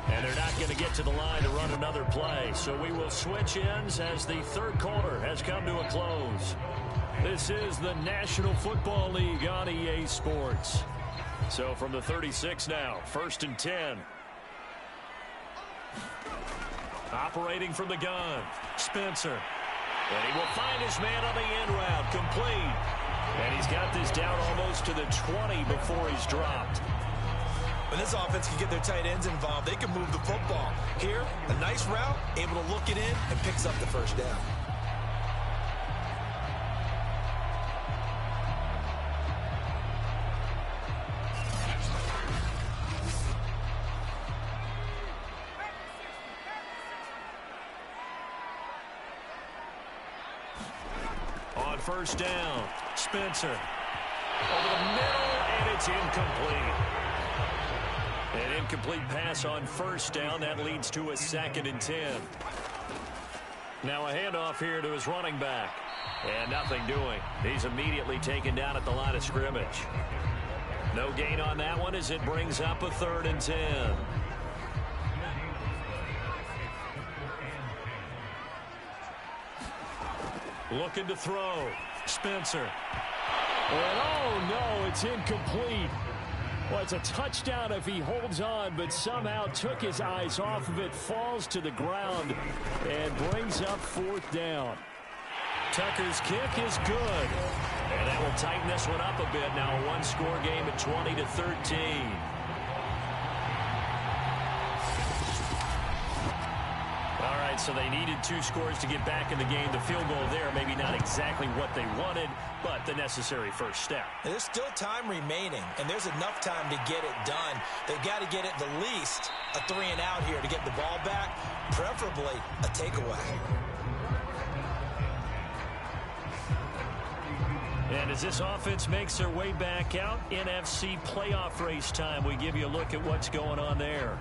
Speaker 2: And they're not going to get to the line to run another play. So we will switch ends as the third quarter has come to a close. This is the National Football League on EA Sports. So from the 36 now, 1st and 10. Operating from the gun, Spencer. And he will find his man on the end route, complete. And he's got this down almost to the 20 before he's dropped.
Speaker 3: When this offense can get their tight ends involved, they can move the football. Here, a nice route, able to look it in, and picks up the first down.
Speaker 2: On 1st down, Spencer. Over the middle, and it's incomplete. An incomplete pass on 1st down. That leads to a 2nd and 10. Now a handoff here to his running back. And nothing doing. He's immediately taken down at the line of scrimmage. No gain on that one as it brings up a 3rd and 10. Looking to throw. Spencer.
Speaker 5: And oh no, it's incomplete. Well, it's a touchdown if he holds on, but somehow took his eyes off of it, falls to the ground, and brings up 4th down.
Speaker 2: Tucker's kick is good. And that will tighten this one up a bit. Now a one-score game at 20-13. All right, so they needed 2 scores to get back in the game. The field goal there, maybe not exactly what they wanted, but the necessary first step.
Speaker 3: There's still time remaining, and there's enough time to get it done. They've got to get it the least a 3 and out here to get the ball back, preferably a takeaway.
Speaker 2: And as this offense makes their way back out, NFC playoff race time, we give you a look at what's going on there.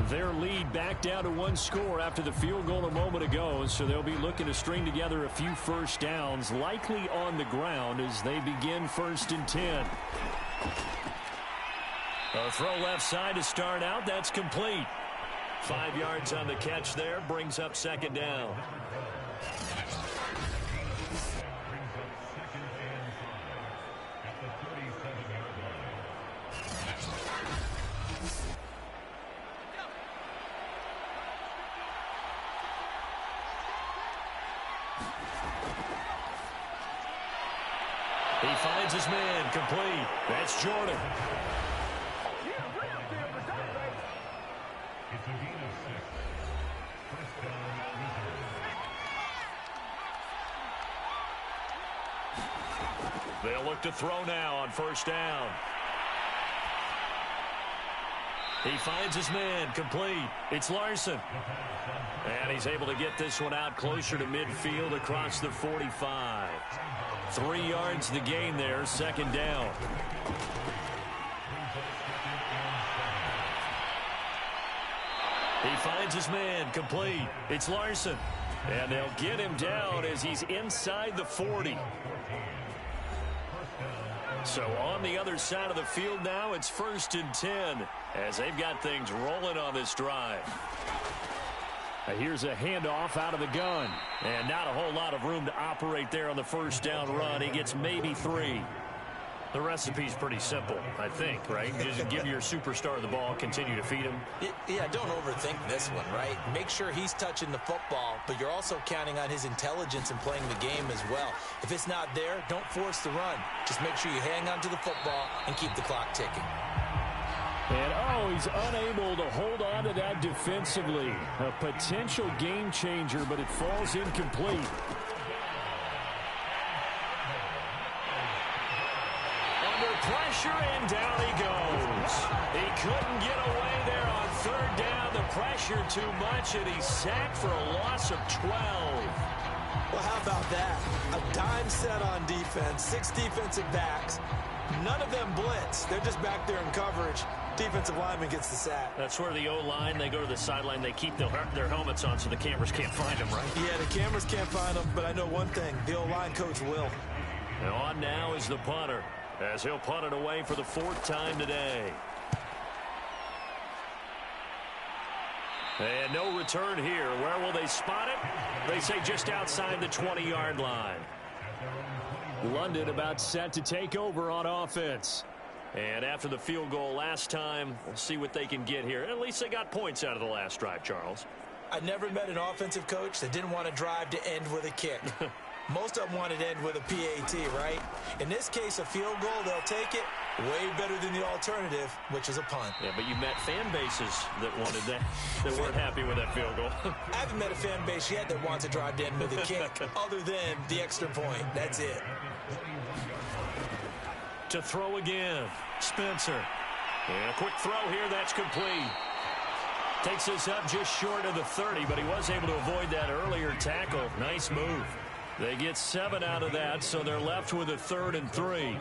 Speaker 5: Their lead back down to 1 score after the field goal a moment ago, so they'll be looking to string together a few first downs, likely on the ground as they begin 1st and 10.
Speaker 2: A throw left side to start out. That's complete. 5 yards on the catch there. Brings up 2nd down. He finds his man, complete. That's Jordan. They'll look to throw now on 1st down. He finds his man, complete. It's Larson. And he's able to get this one out closer to midfield across the 45. 3 yards the gain there, 2nd down. He finds his man, complete. It's Larson. And they'll get him down as he's inside the 40. So on the other side of the field now, it's 1st and 10 as they've got things rolling on this drive.
Speaker 5: Here's a handoff out of the gun.
Speaker 2: And not a whole lot of room to operate there on the 1st down run. He gets maybe 3. The recipe's pretty simple, I think, right? Just give your superstar the ball, continue to feed him.
Speaker 3: Yeah, don't overthink this one, right? Make sure he's touching the football, but you're also counting on his intelligence in playing the game as well. If it's not there, don't force the run. Just make sure you hang on to the football and keep the clock ticking.
Speaker 5: And, oh, he's unable to hold on to that defensively. A potential game changer, but it falls incomplete.
Speaker 2: Under pressure, and down he goes. He couldn't get away there on 3rd down. The pressure too much, and he's sacked for a loss of 12.
Speaker 3: Well, how about that? A dime set on defense, 6 defensive backs. None of them blitz. They're just back there in coverage. Defensive lineman gets the sack.
Speaker 2: That's where the O-line, they go to the sideline, they keep their helmets on so the cameras can't find them, right?
Speaker 3: Yeah, the cameras can't find them, but I know one thing. The O-line coach will.
Speaker 2: And on now is the punter, as he'll punt it away for the 4th time today. And no return here. Where will they spot it? They say just outside the 20-yard line.
Speaker 5: London about set to take over on offense.
Speaker 2: And after the field goal last time, we'll see what they can get here. At least they got points out of the last drive, Charles.
Speaker 3: I never met an offensive coach that didn't want to drive to end with a kick. Most of them wanted to end with a PAT, right? In this case, a field goal, they'll take it. Way better than the alternative, which is a punt.
Speaker 2: Yeah, but you met fan bases that wanted that, that weren't happy with that field goal.
Speaker 3: I haven't met a fan base yet that wants to drive to end with a kick, other than the extra point. That's it.
Speaker 2: To throw again, Spencer. And a quick throw here, that's complete. Takes us up just short of the 30, but he was able to avoid that earlier tackle. Nice move. They get 7 out of that, so they're left with a 3rd and 3.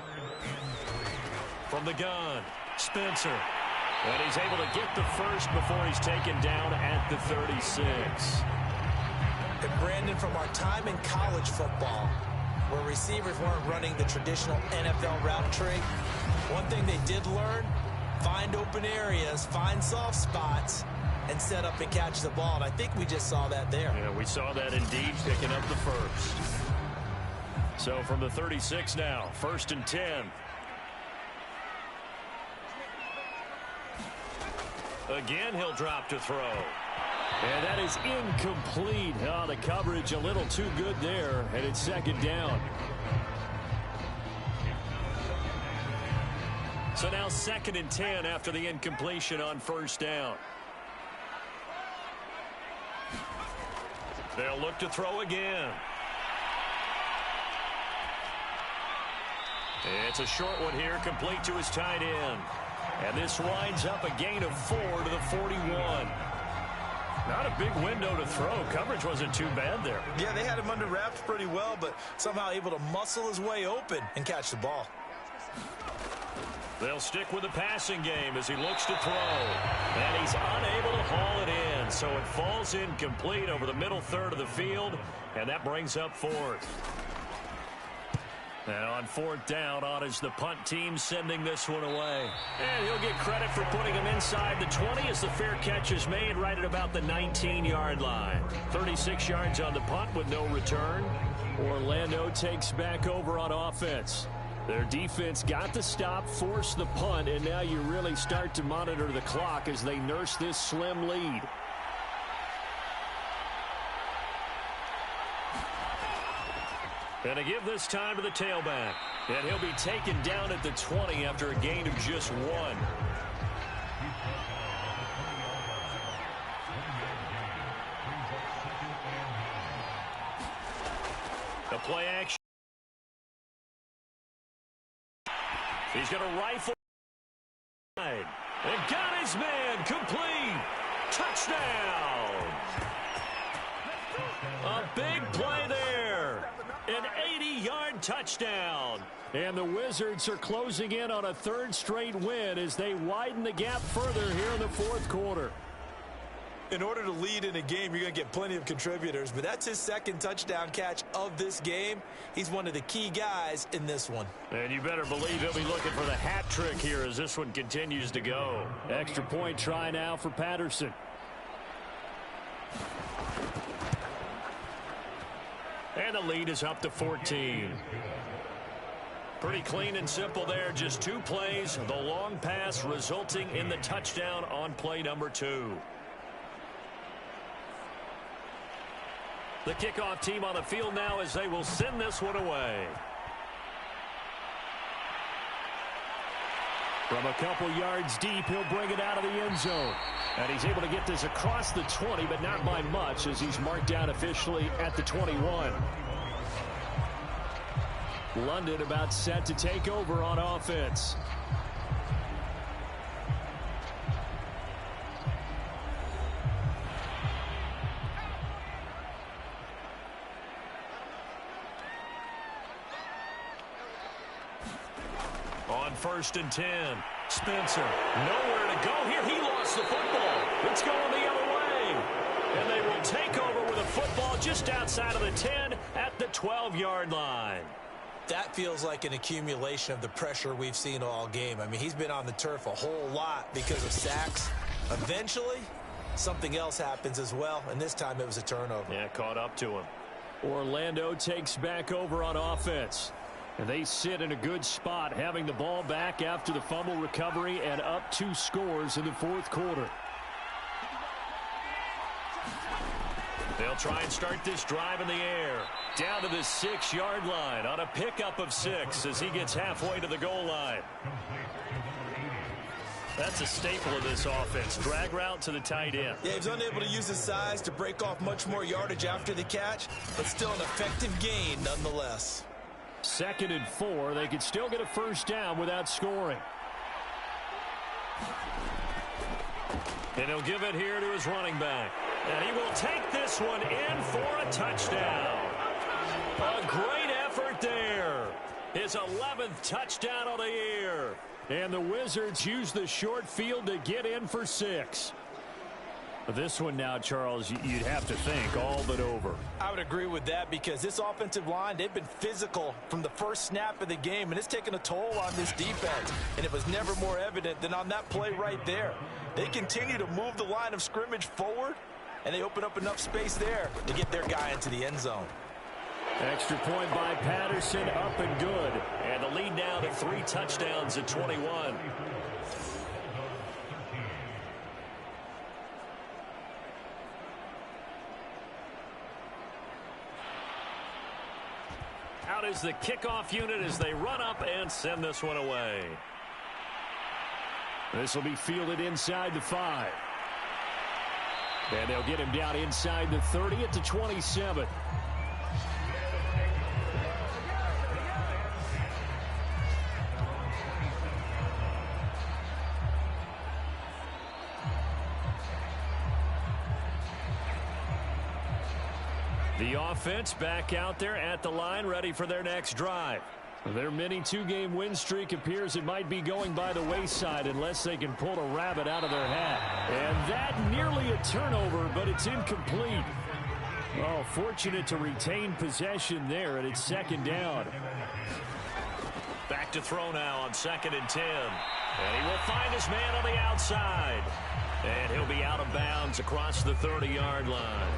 Speaker 2: From the gun, Spencer. And he's able to get the first before he's taken down at the 36.
Speaker 3: And Brandon, from our time in college football, where receivers weren't running the traditional NFL route tree, one thing they did learn, find open areas, find soft spots, and set up and catch the ball. And I think we just saw that there.
Speaker 2: Yeah, we saw that indeed, picking up the first. So from the 36 now, 1st and 10. Again, he'll drop to throw.
Speaker 5: And that is incomplete. Oh, the coverage a little too good there, and it's 2nd down.
Speaker 2: So now 2nd and 10 after the incompletion on 1st down. They'll look to throw again. It's a short one here, complete to his tight end. And this winds up a gain of 4 to the 41. Not a big window to throw. Coverage wasn't too bad there.
Speaker 3: Yeah, they had him under wraps pretty well, but somehow able to muscle his way open and catch the ball.
Speaker 2: They'll stick with the passing game as he looks to throw. And he's unable to haul it in. So it falls incomplete over the middle 3rd of the field, and that brings up 4th. And on 4th down, on is the punt team sending this one away. And he'll get credit for putting him inside the 20 as the fair catch is made right at about the 19-yard line. 36 yards on the punt with no return.
Speaker 5: Orlando takes back over on offense. Their defense got the stop, forced the punt, and now you really start to monitor the clock as they nurse this slim lead.
Speaker 2: And to give this time to the tailback. And he'll be taken down at the 20 after a gain of just 1. The play action. He's going to rifle. And got his man complete. Touchdown. A big play there. An 80-yard touchdown.
Speaker 5: And the Wizards are closing in on a 3rd straight win as they widen the gap further here in the 4th quarter.
Speaker 3: In order to lead in a game, you're going to get plenty of contributors, but that's his 2nd touchdown catch of this game. He's one of the key guys in this one.
Speaker 2: And you better believe he'll be looking for the hat trick here as this one continues to go.
Speaker 5: Extra point try now for Patterson.
Speaker 2: And the lead is up to 14. Pretty clean and simple there. Just 2 plays. The long pass resulting in the touchdown on play number 2. The kickoff team on the field now as they will send this one away.
Speaker 5: From a couple yards deep, he'll bring it out of the end zone. And he's able to get this across the 20, but not by much as he's marked down officially at the 21. London about set to take over on offense.
Speaker 2: On 1st and 10, Spencer, nowhere to go here. He lost the football. It's going the other way. And they will take over with a football just outside of the 10 at the 12-yard line.
Speaker 3: That feels like an accumulation of the pressure we've seen all game. I mean, he's been on the turf a whole lot because of sacks. Eventually, something else happens as well, and this time it was a turnover.
Speaker 2: Yeah, caught up to him.
Speaker 5: Orlando takes back over on offense. And they sit in a good spot, having the ball back after the fumble recovery and up 2 scores in the fourth quarter.
Speaker 2: They'll try and start this drive in the air. Down to the 6-yard line on a pickup of 6 as he gets halfway to the goal line. That's a staple of this offense. Drag route to the tight end.
Speaker 3: Yeah, he was unable to use his size to break off much more yardage after the catch, but still an effective gain nonetheless.
Speaker 5: 2nd and 4. They could still get a first down without scoring.
Speaker 2: And he'll give it here to his running back. And he will take this one in for a touchdown. A great effort there. His 11th touchdown of the year.
Speaker 5: And the Wizards use the short field to get in for 6. This one now, Charles, you'd have to think all but over.
Speaker 3: I would agree with that because this offensive line, they've been physical from the first snap of the game, and it's taken a toll on this defense. And it was never more evident than on that play right there. They continue to move the line of scrimmage forward, and they open up enough space there to get their guy into the end zone.
Speaker 5: Extra point by Patterson, up and good.
Speaker 2: And the lead now to 3 touchdowns at 21. Out is the kickoff unit as they run up and send this one away.
Speaker 5: This will be fielded inside the 5. And they'll get him down inside the 30 at the 27.
Speaker 2: The offense back out there at the line, ready for their next drive.
Speaker 5: Their mini 2-game win streak appears it might be going by the wayside unless they can pull a rabbit out of their hat. And that nearly a turnover, but it's incomplete. Oh, fortunate to retain possession there, and it's 2nd down.
Speaker 2: Back to throw now on 2nd and 10. And he will find his man on the outside. And he'll be out of bounds across the 30-yard line.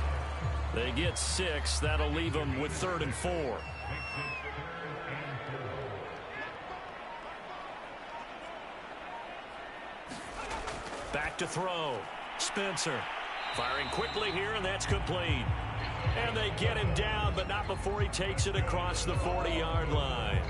Speaker 2: They get 6. That'll leave them with 3rd and 4. Back to throw. Spencer firing quickly here, and that's complete. And they get him down, but not before he takes it across the 40-yard line.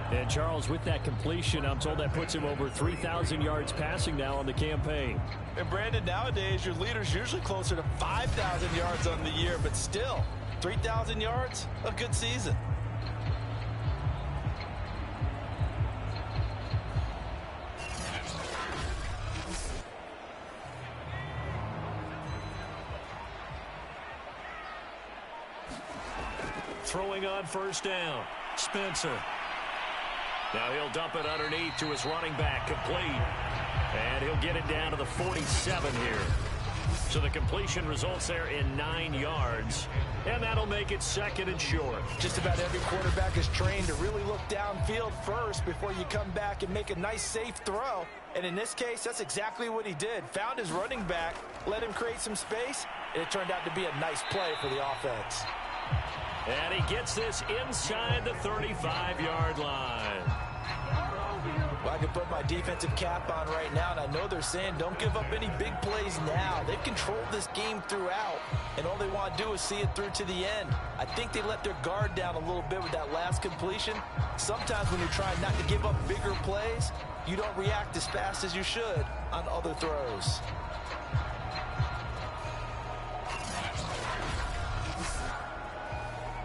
Speaker 5: And Charles, with that completion, I'm told that puts him over 3,000 yards passing now on the campaign.
Speaker 3: And Brandon, nowadays your leader's usually closer to 5,000 yards on the year, but still 3,000 yards, a good season.
Speaker 2: Throwing on 1st down, Spencer. Now he'll dump it underneath to his running back, complete. And he'll get it down to the 47 here. So the completion results there in 9 yards. And that'll make it 2nd and short.
Speaker 3: Just about every quarterback is trained to really look downfield first before you come back and make a nice, safe throw. And in this case, that's exactly what he did. Found his running back, let him create some space, and it turned out to be a nice play for the offense.
Speaker 2: And he gets this inside the 35-yard line.
Speaker 3: Well, I can put my defensive cap on right now, and I know they're saying don't give up any big plays now. They've controlled this game throughout, and all they want to do is see it through to the end. I think they let their guard down a little bit with that last completion. Sometimes when you're trying not to give up bigger plays, you don't react as fast as you should on other throws.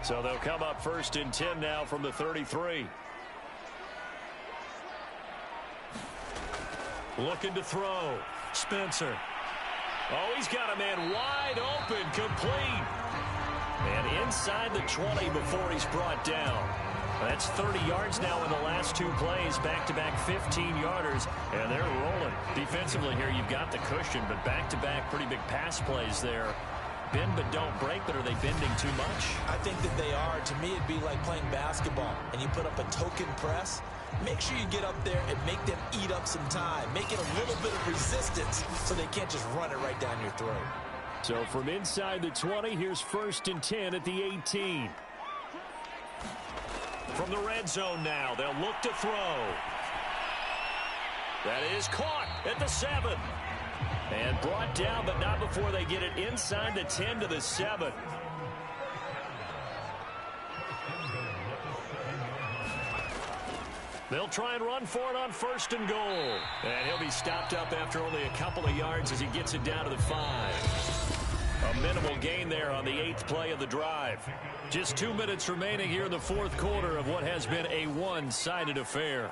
Speaker 2: So they'll come up 1st and 10 now from the 33. Looking to throw. Spencer. Oh, he's got a man wide open, complete. And inside the 20 before he's brought down. That's 30 yards now in the last two plays, back-to-back 15-yarders, and they're rolling. Defensively here, you've got the cushion, but back-to-back pretty big pass plays there. Bend but don't break, but are they bending too much?
Speaker 3: I think that they are. To me, it'd be like playing basketball, and you put up a token press. Make sure you get up there and make them eat up some time. Make it a little bit of resistance so they can't just run it right down your throat.
Speaker 5: So from inside the 20, here's 1st and 10 at the 18.
Speaker 2: From the red zone now, they'll look to throw. That is caught at the 7. And brought down, but not before they get it inside the 10 to the 7. They'll try and run for it on 1st and goal. And he'll be stopped up after only a couple of yards as he gets it down to the 5. A minimal gain there on the 8th play of the drive. Just 2 minutes remaining here in the 4th quarter of what has been a one-sided affair.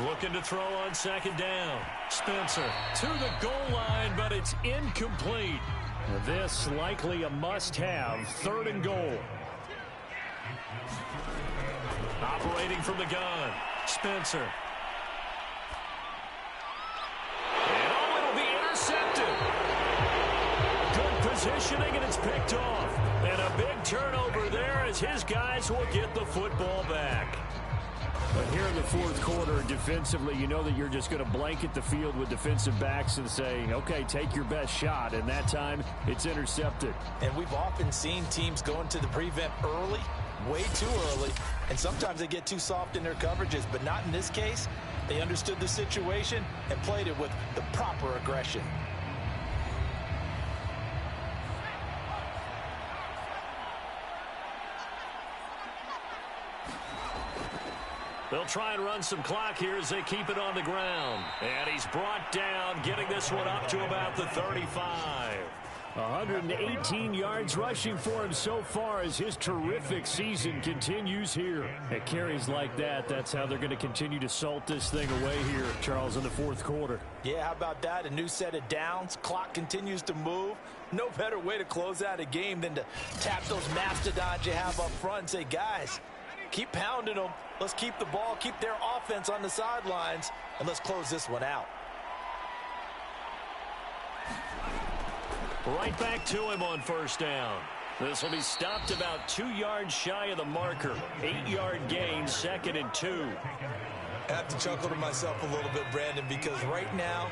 Speaker 2: Looking to throw on 2nd down. Spencer to the goal line, but it's incomplete.
Speaker 5: This likely a must-have. 3rd and goal.
Speaker 2: Operating from the gun. Spencer. And it'll be intercepted. Good positioning, and it's picked off. And a big turnover there as his guys will get the football back.
Speaker 5: But here in the 4th quarter, defensively, you know that you're just going to blanket the field with defensive backs and say, okay, take your best shot. And that time, it's intercepted.
Speaker 3: And we've often seen teams go into the prevent early, way too early, and sometimes they get too soft in their coverages. But not in this case. They understood the situation and played it with the proper aggression.
Speaker 2: They'll try and run some clock here as they keep it on the ground. And he's brought down, getting this one up to about the 35.
Speaker 5: 118 yards rushing for him so far as his terrific season continues here. At carries like that, that's how they're going to continue to salt this thing away here, Charles, in the 4th quarter.
Speaker 3: Yeah, how about that? A new set of downs. Clock continues to move. No better way to close out a game than to tap those mastodons you have up front and say, guys, keep pounding them. Let's keep the ball, keep their offense on the sidelines, and let's close this one out.
Speaker 2: Right back to him on 1st down. This will be stopped about 2 yards shy of the marker. 8-yard gain, 2nd and 2.
Speaker 3: I have to chuckle to myself a little bit, Brandon, because right now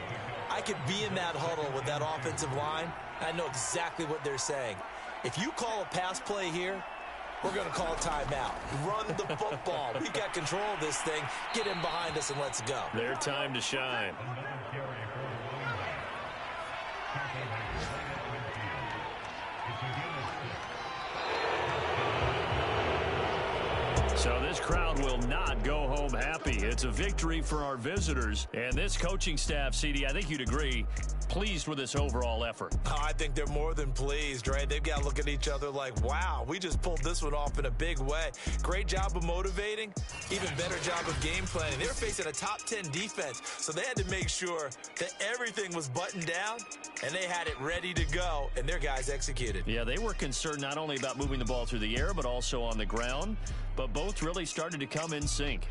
Speaker 3: I could be in that huddle with that offensive line. I know exactly what they're saying. If you call a pass play here, we're going to call a timeout. Run the football. We got control of this thing. Get in behind us and let's go.
Speaker 2: Their time to shine. So this crowd will not go home happy. It's a victory for our visitors. And this coaching staff, CD, I think you'd agree, pleased with this overall effort.
Speaker 3: Oh, I think they're more than pleased, right? They've got to look at each other like, wow, we just pulled this one off in a big way. Great job of motivating, even better job of game planning. They were facing a top 10 defense, so they had to make sure that everything was buttoned down, and they had it ready to go, and their guys executed.
Speaker 2: Yeah, they were concerned not only about moving the ball through the air, but also on the ground, but both really started to come in sync.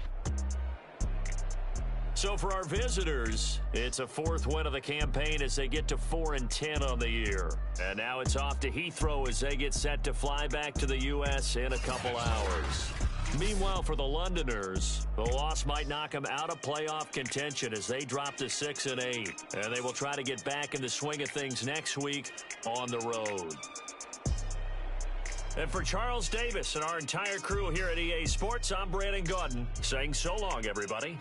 Speaker 2: So for our visitors, it's a 4th win of the campaign as they get to 4-10 on the year. And now it's off to Heathrow as they get set to fly back to the U.S. in a couple hours. Meanwhile, for the Londoners, the loss might knock them out of playoff contention as they drop to 6-8. And they will try to get back in the swing of things next week on the road. And for Charles Davis and our entire crew here at EA Sports, I'm Brandon Gaudin saying so long, everybody.